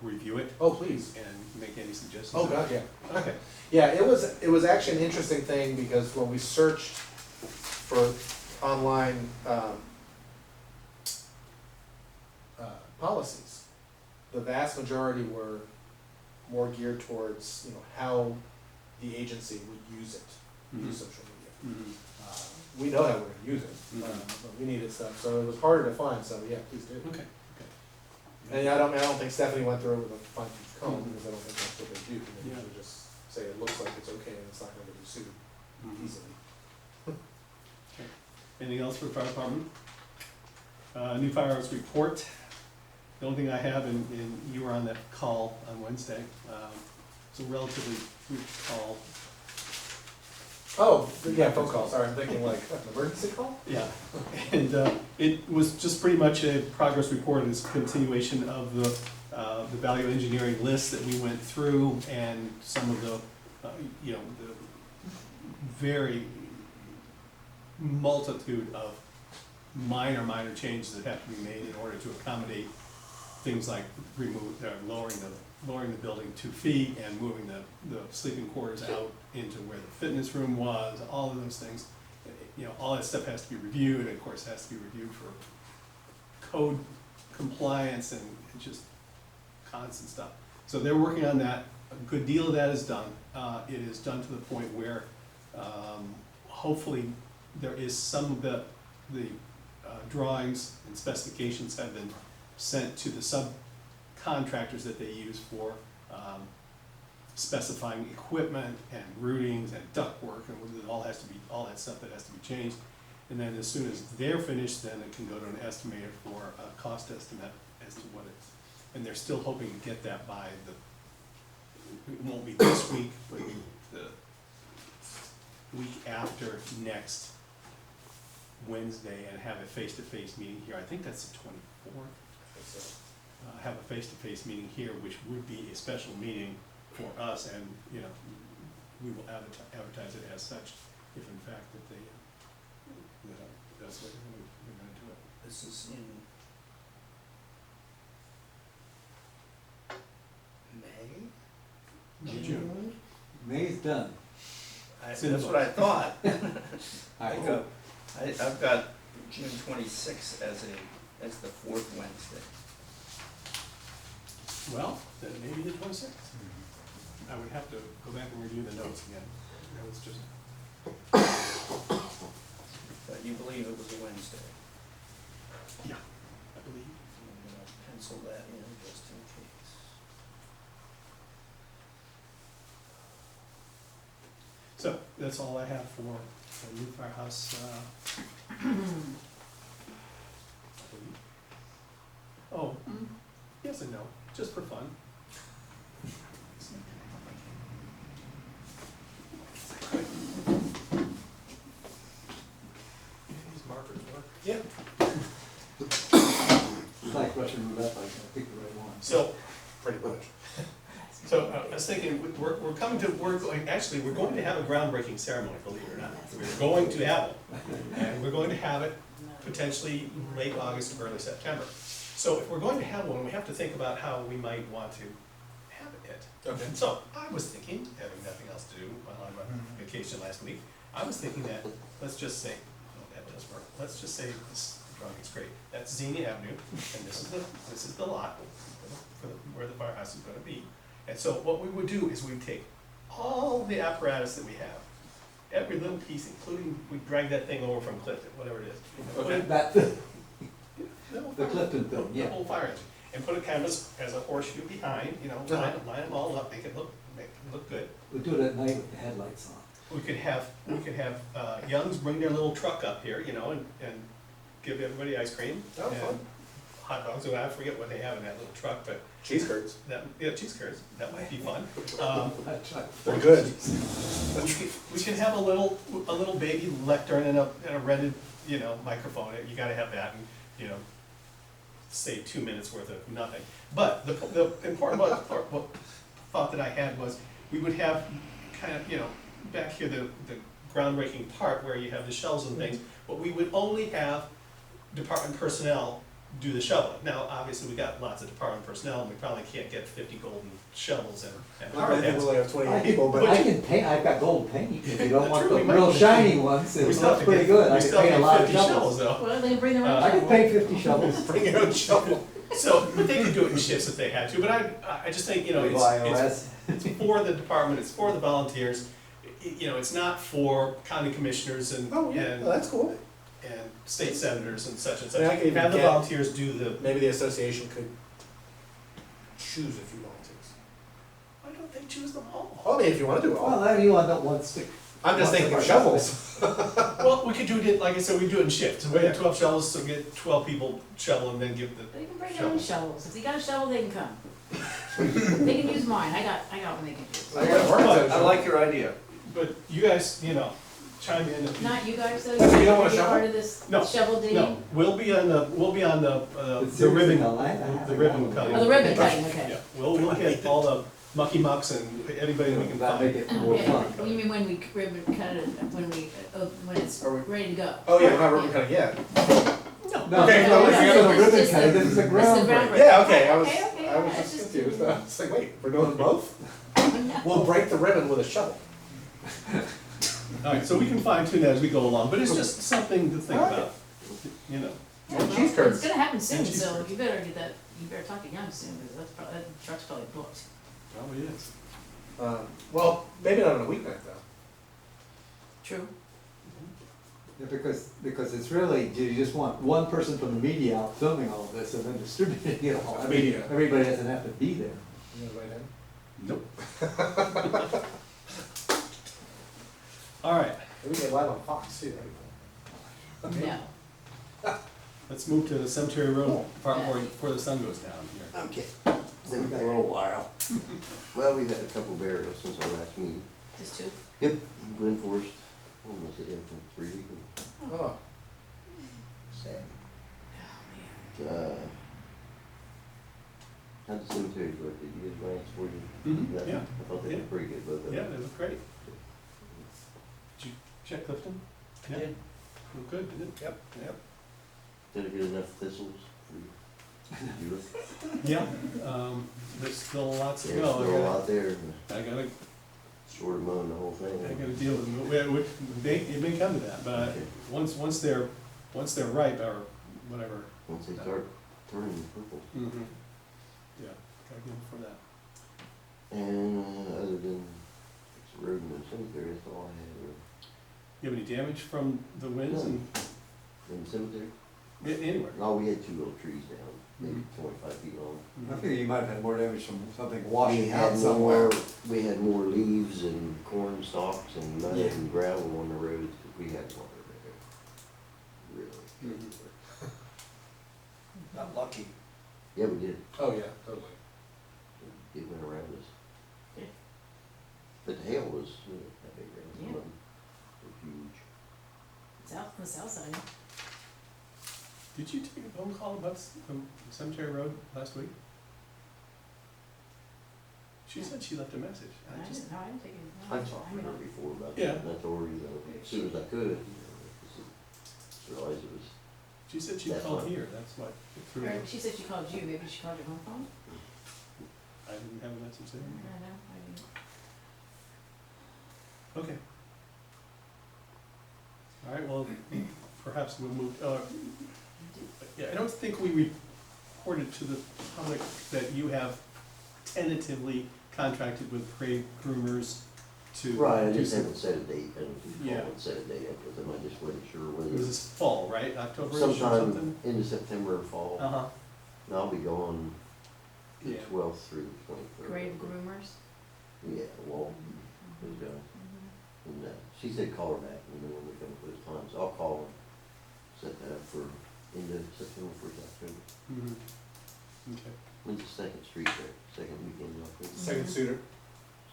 review it Oh, please. and make any suggestions? Oh, God, yeah. Okay. Yeah, it was actually an interesting thing, because when we searched for online, policies, the vast majority were more geared towards, how the agency would use it, use social media. We know how we're gonna use it, but we needed stuff, so it was harder to find, so yeah, please do. Okay. And I don't think Stephanie went through it with a fine tooth comb, because I don't think that's what they do, they usually just say it looks like it's okay and it's not gonna be sued easily. Anything else for the fire department? New firearms report. The only thing I have, and you were on that call on Wednesday, it's a relatively brief call. Oh, yeah, phone call, sorry, I'm thinking like, an emergency call? Yeah, and it was just pretty much a progress report, it's a continuation of the value engineering list that we went through, and some of the, the very multitude of minor changes that have to be made in order to accommodate things like lowering the building 2 feet and moving the sleeping quarters out into where the fitness room was, all of those things. All that stuff has to be reviewed, and of course has to be reviewed for code compliance and just constant stuff. So they're working on that. A good deal of that is done. It is done to the point where hopefully there is some of the drawings and specifications have been sent to the subcontractors that they use for specifying equipment and routings and ductwork, and all that stuff that has to be changed. And then as soon as they're finished, then it can go to an estimator for a cost estimate as to what it's, and they're still hoping to get that by it won't be this week, but the week after next Wednesday, and have a face-to-face meeting here. I think that's the 24th. Have a face-to-face meeting here, which would be a special meeting for us, and, we will advertise it as such, if in fact that that's what we're gonna do it. This is in May? June. May's done. That's what I thought. I I've hope. got June 26th as the fourth Wednesday. Well, then maybe the 26th. I would have to go back and review the notes again. That was just, But you believe it was a Wednesday? yeah, I believe. I'm gonna pencil that in just in case. So, that's all I have for the new firehouse, I believe. Oh, yes and no, just for fun. These markers work. Yeah. It's like Russian roulette, I can pick the right one. So, Pretty much. I was thinking, we're coming to, we're going to have a groundbreaking ceremony, believe it or not. We're going to have it, and we're going to have it potentially late August, early September. So if we're going to have one, we have to think about how we might want to have it. Okay. So I was thinking, having nothing else to do while I'm on vacation last week, I was thinking that, let's just say, oh, that does work, let's just say this drawing is great. That's Xenia Avenue, and this is the lot where the firehouse is gonna be. And so what we would do is we'd take all the apparatus that we have, every little piece, including, we'd drag that thing over from Clifton, whatever it is. Put it- That, the Clifton thing, the yeah. whole fire engine, and put a canvas as a horseshoe behind, line them all up, make it look good. We do it at night with the headlights on. We could have Young's bring their little truck up here, and give everybody ice cream. Oh, and fun. Hot dogs, and I forget what they have in that little truck, but Cheese curds. cheese curds, that might be fun. They're good. We can have a little baby lectern and a rented, microphone, you gotta have that, and, save 2 minutes worth of nothing. But the important thought that I had was, we would have kind of, back here, the groundbreaking part where you have the shelves and things, but we would only have department personnel do the shoveling. Now, obviously, we got lots of department personnel, and we probably can't get 50 golden shovels and I hard think we hats. only have 28 people, but. I can paint, I've got gold paint, if you don't want True, the we might real need- shiny ones, We it still have looks to pretty get- good, I we can still have paint to a get lot of 50 shovels. though. Well, they bring their own. I can paint 50 shovels. Bring your own shovel. So, but they could do it in shifts if they had to, but I just think, it's for the department, it's for the volunteers. It's not for county commissioners and, Oh, yeah, and, that's cool. and state senators and such and I mean, I such. could even Have the get- volunteers do the, Maybe the association could choose a few volunteers. why don't they choose them all? Well, I mean, if you wanna do it Well, all. then you want that one stick. I'm just thinking of shovels. Well, we could do it, like I said, we do it in shifts. We have 12 shovels, so get 12 people shovel and then give the, They can bring their own shovels. If they got a shovel, they can come. They can use mine. I got one they can use. I gotta work on I like your idea. but you guys, chime in if you. Not you guys though. You don't You're want a part shovel? of this No, shovel digging? No, we'll be on the It's the ribbon, seriously, I have the it. ribbon cutting. Oh, the ribbon cutting, okay. Yeah, we'll get all the mucky mucks and anybody we can That make find. it more Yeah, fun. you mean when we ribbon cut it, when it's Are we- ready to go? Oh, yeah, we're not ribbon cutting yet. No, Okay, no, no, this yeah, is a this is ribbon just cutting, the- this is a this is the groundbreaking. groundbreaking. Yeah, okay, I was Okay, just just- confused. I was like, wait, we're doing both? No. We'll break the ribbon with a shovel. All right, so we can fine tune that as we go along, but it's just something to think about, Yeah, Cheese well, curds. it's gonna happen soon, And cheese so curds. you better get that, you better talk to Young soon, because that truck's probably booked. Probably is. Well, maybe not on a weeknight though. True. Yeah, because it's really, you just want one person from the media out filming all of this and then distributing it all. I mean, Media. everybody doesn't have to be there. You gonna invite him? Nope. All right, Maybe we get live on Fox too, that'd be cool. No. let's move to the cemetery road part before the sun goes down here. Okay, it's been a little while. Well, we've had a couple burials since our last meeting. Just two? Yep, Glen Forest, when was it, in from 3 weeks? Oh, Sad. Oh, man. How'd the cemeteries look? Did you guys glance for you? Mhm, Nothing? yeah. I thought they Yeah. were pretty good, both of them. Yeah, they look great. Did you check Clifton? I did. Look good, didn't it? Yep. Yep. Did it get enough thistles for you? Did you look? Yeah, there's still lots to There's go. still a lot there, I gotta short of mowing the whole thing. I gotta deal with them. It may come to that, but Okay. once they're once they're ripe or whatever. Once they start turning purple. Mm-hmm. Yeah, gotta give them for that. And, other than it's road and cemetery, that's all I had. You have any damage from the winds and In the cemetery? anywhere? No, we had two little trees down, maybe Mhm. 25 feet long. I think you might have had more damage from something We washing out had somewhere. more, we had more leaves and corn stalks and mud Yeah. and gravel on the roads, 'cause we had water there. Really. Mhm. Not lucky. Yeah, we did. Oh, yeah, totally. It went around us. Yeah. But the hail was, that big, right? Yeah. It was huge. South, on the south side. Did you take a phone call about the cemetery road last week? She said she left a message. I didn't, no, I didn't take it. I talked to her before about Yeah. that, and I told her, as soon as I could, just realized it was, She said she That's called fine. here, that's what, it threw Or her. she said she called you, maybe she called your home phone? I didn't have a message I there. don't know, I didn't. Okay. All right, well, perhaps we'll move, yeah, I don't think we reported to the public that you have tentatively contracted with parade groomers to right, I do just some. haven't set a date, I don't Yeah. think set a date up with them, I just wasn't sure It whether. was this fall, right, October-ish or Sometime something? into September or fall, Uh-huh, and I'll be gone the Yeah. 12th through the 23rd. Grave groomers? Yeah, well, those guys. And she said call her back, and then when we come to those times, I'll call and set that up for end of September, 1st October. mhm, okay. When's the second street there? Second weekend in October? Second suitor.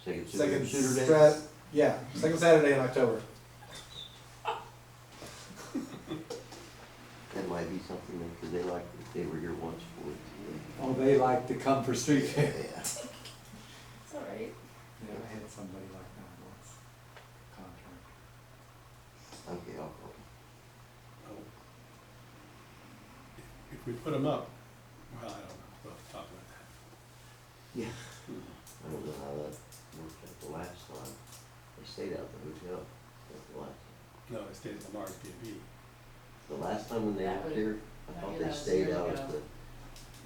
Second Second shooter day? yeah, second Saturday in October. That might be something, because they were here once for it. Oh, they like to come for street fair. Yeah. It's all right. Yeah, I had somebody like that once, contract. Okay, I'll call. Oh. If we put them up, well, I don't know, we'll talk about that. Yeah. I don't know how that worked out the last time. They stayed out at the hotel, at the last. No, it stayed at Lamar's B&B. The last time when they That were would- here, I yeah, thought that they was stayed years out ago. at the,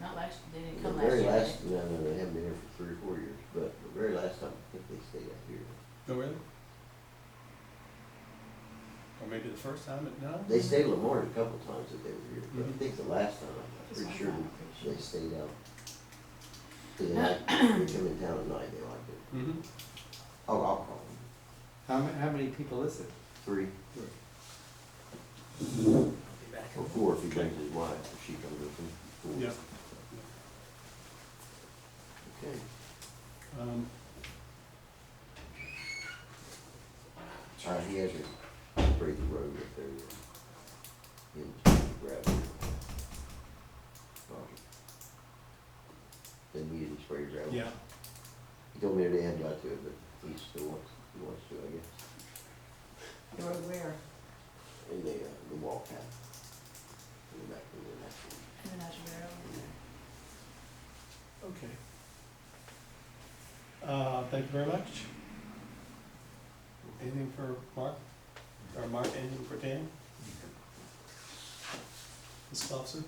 Not last, they didn't the come last very year. last, no, they haven't been here for 3 or 4 years, but the very last time, I think they stayed out here. Oh, really? Or maybe the first time, no? They stayed at Lamar's a couple of times that they were here, but I Mhm. think the last time, I'm This pretty one, sure I'm that pretty they sure. stayed out. Cause they like, they come in town at night, they liked it. Mm-hmm. I'll call them. How many people is it? 3 I'll be back. or 4 if he brings his wife, if she comes with him. 4. Yeah. Okay. He hasn't sprayed the road up there yet. He hasn't sprayed the gravel. Then we didn't spray gravel. Yeah, He told me they hadn't got to it, but he still wants to, I guess. The road where? In the wall path. In the back of the natural. In the natural road. okay. Thank you very much. Anything for Mark? Or Mark, anything for Dan? Ms. Clausen?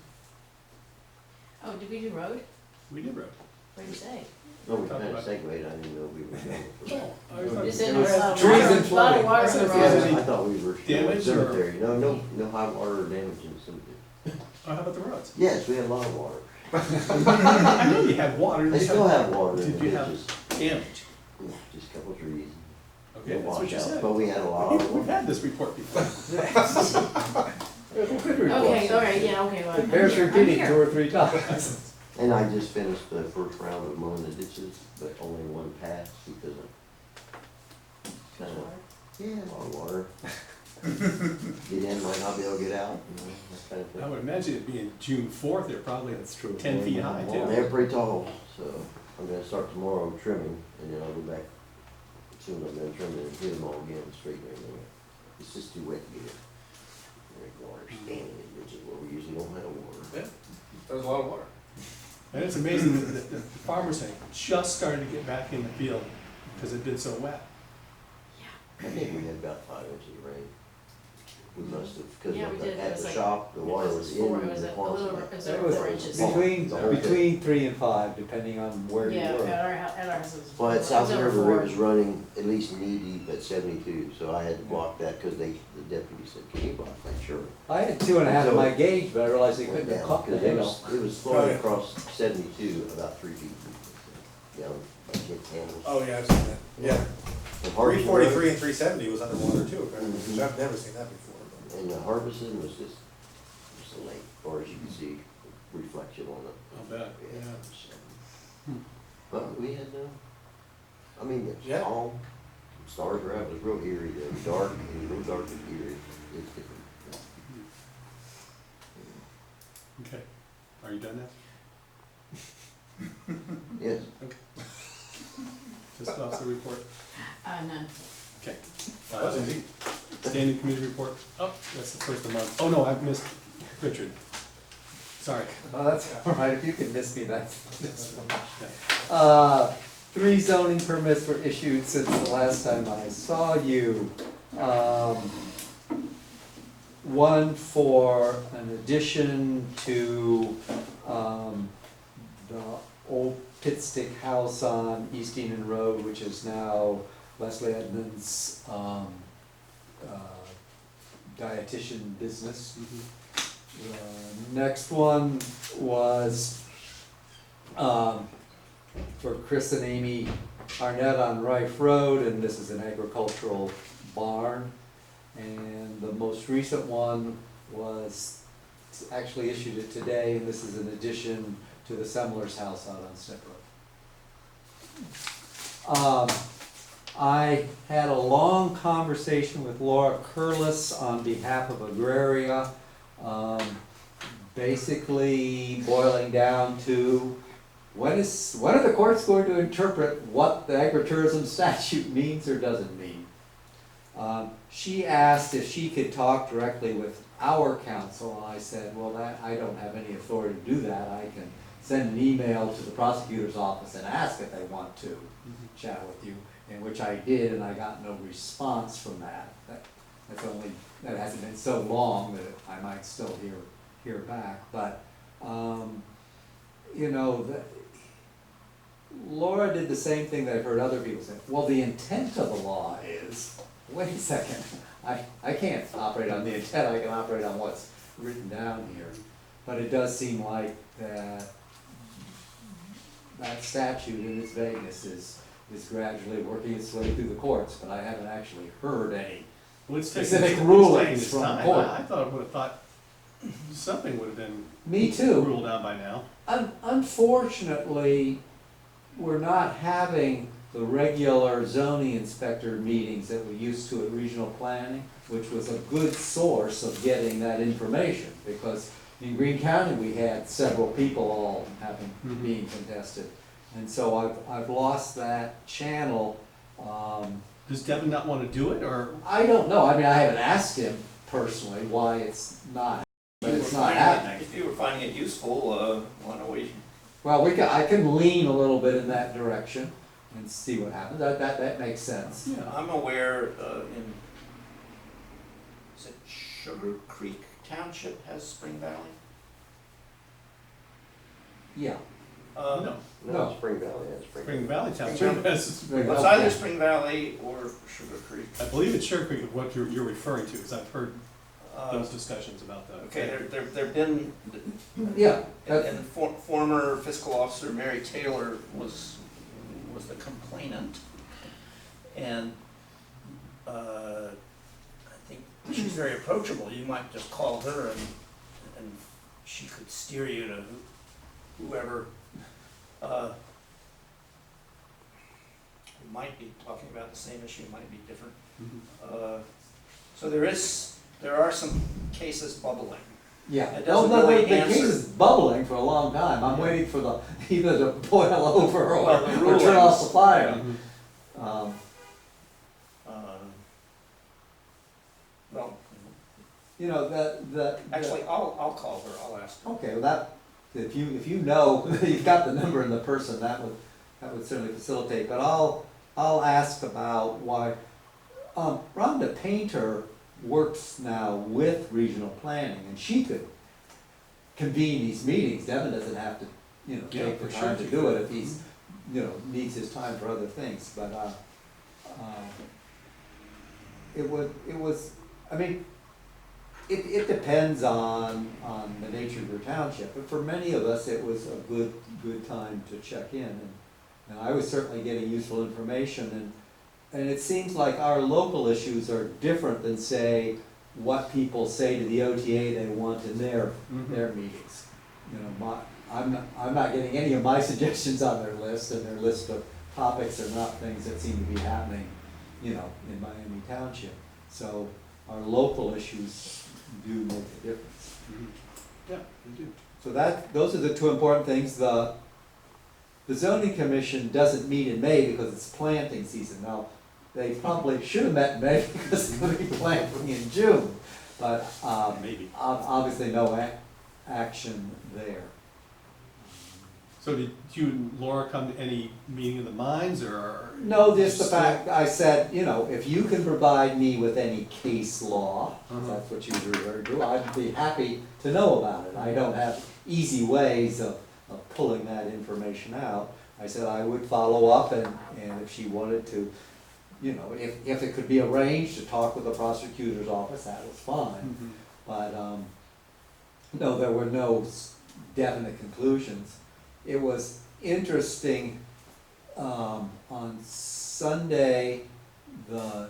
Oh, did we do road? We did road. What did you say? No, we Talk kind of about- segued, I didn't know we were going. I thought- You said There there was was a lot of trees water, and a lot of flooding. water I in the said road. there was I thought we were still in Damage or- cemetery. No high water or damage in the cemetery. Oh, how about the roads? Yes, we had a lot of water. I know you had water. They still have water in Did the you have ditches. damage? Yeah, just a couple trees. Okay, No that's what you washouts, said. but we had a lot of We've water. had this report before. Okay, all right, yeah, okay, well, It I'm bears here, I'm repeating here. 2 or 3 times. And I just finished the first round of mowing the ditches, but only one pass because of kind of, yeah, a lot of water. Get in, might not be able to get out, you know, that kind of I thing. would imagine it being June 4th, they're probably That's true. 10 feet high Well, too. they're pretty tall, so I'm gonna start tomorrow trimming, and then I'll go back as soon as I'm done trimming and hit them all again, straighten everything up. It's just too wet to get it. There's water standing in ditches where we usually don't have water. Yeah, there's a lot of water. And it's amazing that the farmers have just started to get back in the field because it's been so wet. I think we had about 5 inches of rain. We must have, because Yeah, we did. It at was the like- shop, the water It was in four- the It was a little, Quonset. it was It over was 4 inches. between, The whole thing. between 3 and 5, depending on where you Yeah, were. at our house it was. Well, it at was South over River, 4. it was running at least knee deep at 72, so I had to block that, because the deputy said, can you block that? Sure. I had 2.5 of my gauge, but I realized they couldn't have Down, caught the 'cause it handle. was, it was flowing across 72 about 3 feet deep. Down, like hit handles. Oh, yeah, I've seen that, yeah. And Harbison 343 and 370 was underwater too, apparently, which I've never seen that before. Road- And Harbison was just a lake, or as you can see, reflection on it. I'll bet, yeah. But we had, I mean, it's Yeah. calm, stars were out, it was real eerie, though, dark, and real dark and eerie, it's different. Okay, are you done now? Yes, Just off the report? None. Okay. That was easy. Standing committee report, oh, that's the first of the month. Oh, no, I've missed Richard. Sorry. Oh, that's all right, if you can miss me, that's. Yeah. 3 zoning permits were issued since the last time I saw you. One for an addition to, the old Pit Stick House on East Enon Road, which is now Leslie Edmonds', dietitian business. Mhm. The next one was, for Chris and Amy Arnett on Rife Road, and this is an agricultural barn. And the most recent one was, actually issued it today, and this is an addition to the Semler's house out on Snip Road. I had a long conversation with Laura Curlis on behalf of Agraria, basically boiling down to when are the courts going to interpret what the agritourism statute means or doesn't mean? She asked if she could talk directly with our counsel, and I said, well, I don't have any authority to do that. I can send an email to the prosecutor's office and ask if they want to chat with you, in which I did, and I got no response from that. That hasn't been so long that I might still hear back, but, you know, Laura did the same thing that I've heard other people say. Well, the intent of the law is, wait a second, I can't operate on the intent, I can operate on what's written down here. But it does seem like that statute in its vagueness is gradually working its way through the courts, but I haven't actually heard any. Well, it's taking- Specific it's taking rulings its from time. court. I thought, would have thought something would have been Me too. ruled out by now. Unfortunately, we're not having the regular zoning inspector meetings that we used to at regional planning, which was a good source of getting that information, because in Greene County, we had several people all being contested. And so I've lost that channel. Does Devin not want to do it, or? I don't know, I mean, I haven't asked him personally why it's not, but it's not happening. If you were finding it useful, why don't we? Well, I can lean a little bit in that direction and see what happens, that makes sense. Yeah. I'm aware, is it Sugar Creek Township has Spring Valley? Yeah. No, no, Spring Valley, yeah, Spring Valley Spring Township Valley. has, Well, it's either Spring Valley or Sugar Creek. I believe it's Sugar Creek is what you're referring to, because I've heard Uh, those discussions about that. Okay, there've been, Yeah, and former fiscal officer Mary Taylor was the complainant. And, I think she's very approachable, you might just call her and she could steer you to whoever, might be talking about the same issue, might be different. Mhm. So there are some cases bubbling. yeah. It No, doesn't no, really the case answer. is bubbling for a long time. I'm waiting for the, either to boil over or Well, the turn off rulings. the fire. Mhm. Well, You know, that. actually, I'll call her, I'll ask her. Okay, well, if you know, you've got the number and the person, that would certainly facilitate, but I'll ask about why, Rhonda Painter works now with regional planning, and she could convene these meetings. Devin doesn't have to, you know, Yeah, take the for sure time to she do could. it if he's, you know, needs his time for other things, but, it was, I mean, it depends on the nature of your township, but for many of us, it was a good time to check in, and I was certainly getting useful information, and it seems like our local issues are different than, say, what people say to the OTA they want in their meetings. You know, I'm not getting any of my suggestions on their list, and their list of topics are not things that seem to be happening, you know, in Miami Township. So our local issues do make a difference. Yeah, they do. So those are the two important things. The zoning commission doesn't meet in May because it's planting season. Now, they probably should have met in May because it's gonna be planting in June, but, Maybe. obviously no action there. So did you and Laura come to any meeting of the minds, or? No, just the fact, I said, you know, if you can provide me with any case law, if that's what you were to do, I'd be happy to know about it. I don't have easy ways of pulling that information out. I said I would follow up, and if she wanted to, you know, if it could be arranged to talk with the prosecutor's office, that was fine. Mhm. But, no, there were no definite conclusions. It was interesting, on Sunday, the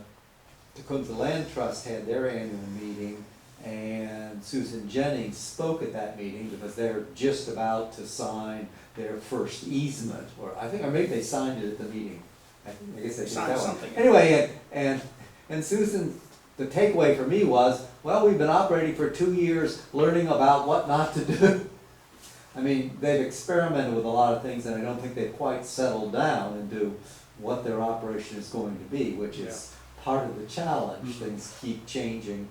Tecumseh Land Trust had their annual meeting, and Susan Jennings spoke at that meeting because they're just about to sign their first easement, or maybe they signed it at the meeting. I guess they did Signed that one. something. Anyway, and Susan, the takeaway for me was, well, we've been operating for 2 years, learning about what not to do. I mean, they've experimented with a lot of things, and I don't think they've quite settled down into what their operation is going to be, which is part of the challenge. Things keep changing.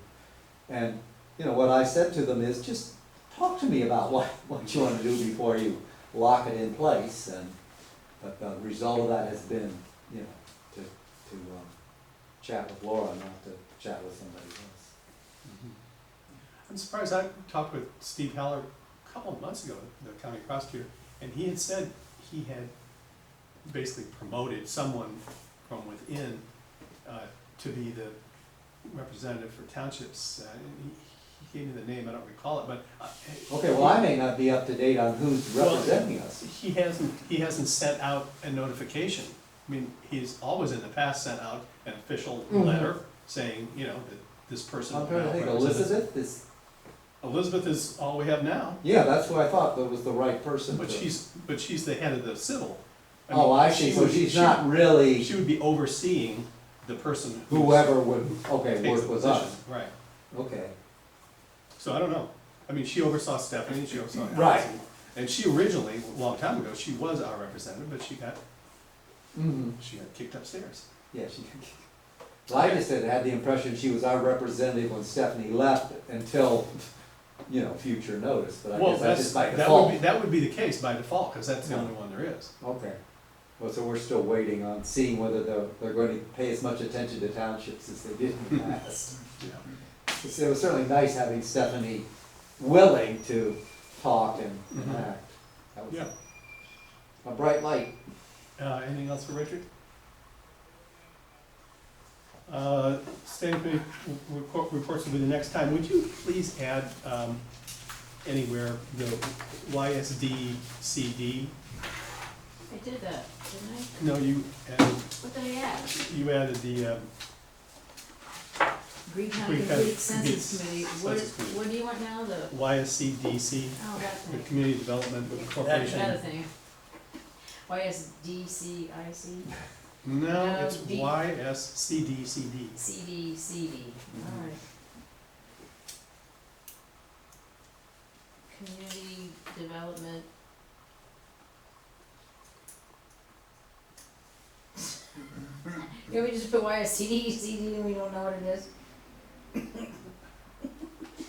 And, you know, what I said to them is, just talk to me about what you want to do before you lock it in place. But the result of that has been, you know, to chat with Laura, not to chat with somebody else. I'm surprised. I talked with Steve Heller a couple of months ago, the county prosecutor, and he had said he had basically promoted someone from within to be the representative for townships. He gave me the name, I don't recall it, but. Okay, well, I may not be up to date on who's representing us. He hasn't sent out a notification. I mean, he's always in the past sent out an official letter saying, you know, that this person. I'm trying to think, Elizabeth is all we have now, Yeah, that's who I thought that was the right person. but she's the head of the civil. Oh, I see, so she's not really She would be overseeing the person. whoever would, okay, takes work the with position. us. Right, Okay. so I don't know. I mean, she oversaw Stephanie, she oversaw Allison. Right. And she originally, a long time ago, she was our representative, but she got Mm-hmm. kicked upstairs. Yeah, she, well, I just had the impression she was our representative when Stephanie left until, you know, future notice, but I Well, guess that's just by that default. that would be the case by default, because that's the only one there is. Okay. Well, so we're still waiting on seeing whether they're going to pay as much attention to townships as they did in the past. Yeah. It was certainly nice having Stephanie willing to talk and act. That was Yeah. a bright light. Anything else for Richard? Standing committee reports will be the next time. Would you please add anywhere the YSDCD? I did that, didn't I? No, you added, What did I add? you added the, Green County Green County Complete Census Census Committee, Committee. what do you want now, the, YSCDC, oh, that the thing. Community Development That Corporation. thing. YSDCIC, No, it's D. YSCDCD. CD, alright. Community Development. You want me to just put YSCD and we don't know what it is?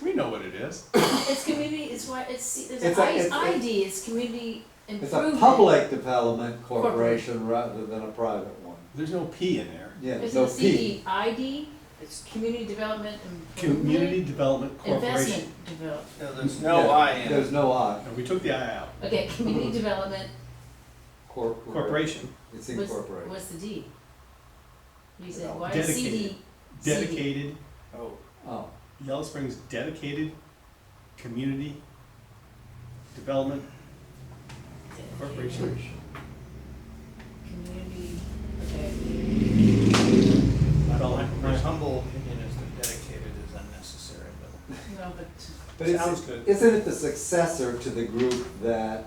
We know what it is. It's community, it's why, there's It's an a- ID, it's community It's improvement. a public development corporation rather than a private one. There's no P in there. Yeah, There's no a P. CDID, It's community development Community Development Corporation. investment develop, No, there's no I in it. There's no I. No, we took the I out. okay, community development, Corporation, It's what's, incorporated. what's the D? You said, No, why is CD? dedicated. Dedicated, Oh, Oh, Yellow Springs dedicated community development corporation. Community, okay, Not all, my humble opinion is that dedicated is unnecessary, but. no, but, but Sounds good. isn't it the successor to the group that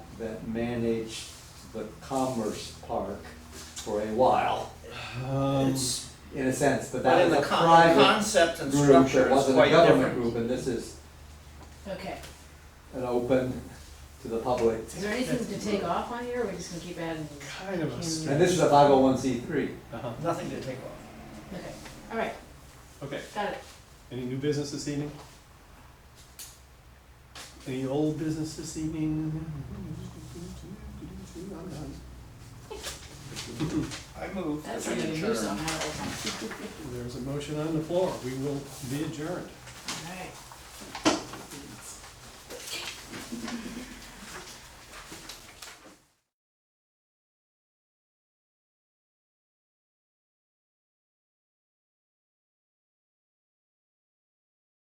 managed the Commerce Park for a while, It's, in a sense, but but that in was the a concept private and group, structure it is wasn't a quite government different. group, and this is okay. an open to the public. Is there anything to take off on here, or are we just gonna keep adding? kind of a Can- And this is a 501c3. Uh-huh, Nothing to take off. Okay, all right, okay. got it. Any new business this evening? Any old business this evening? I'm done. I move. That's that we something to do adjourn. somehow. There's a motion on the floor. We will be adjourned. All right.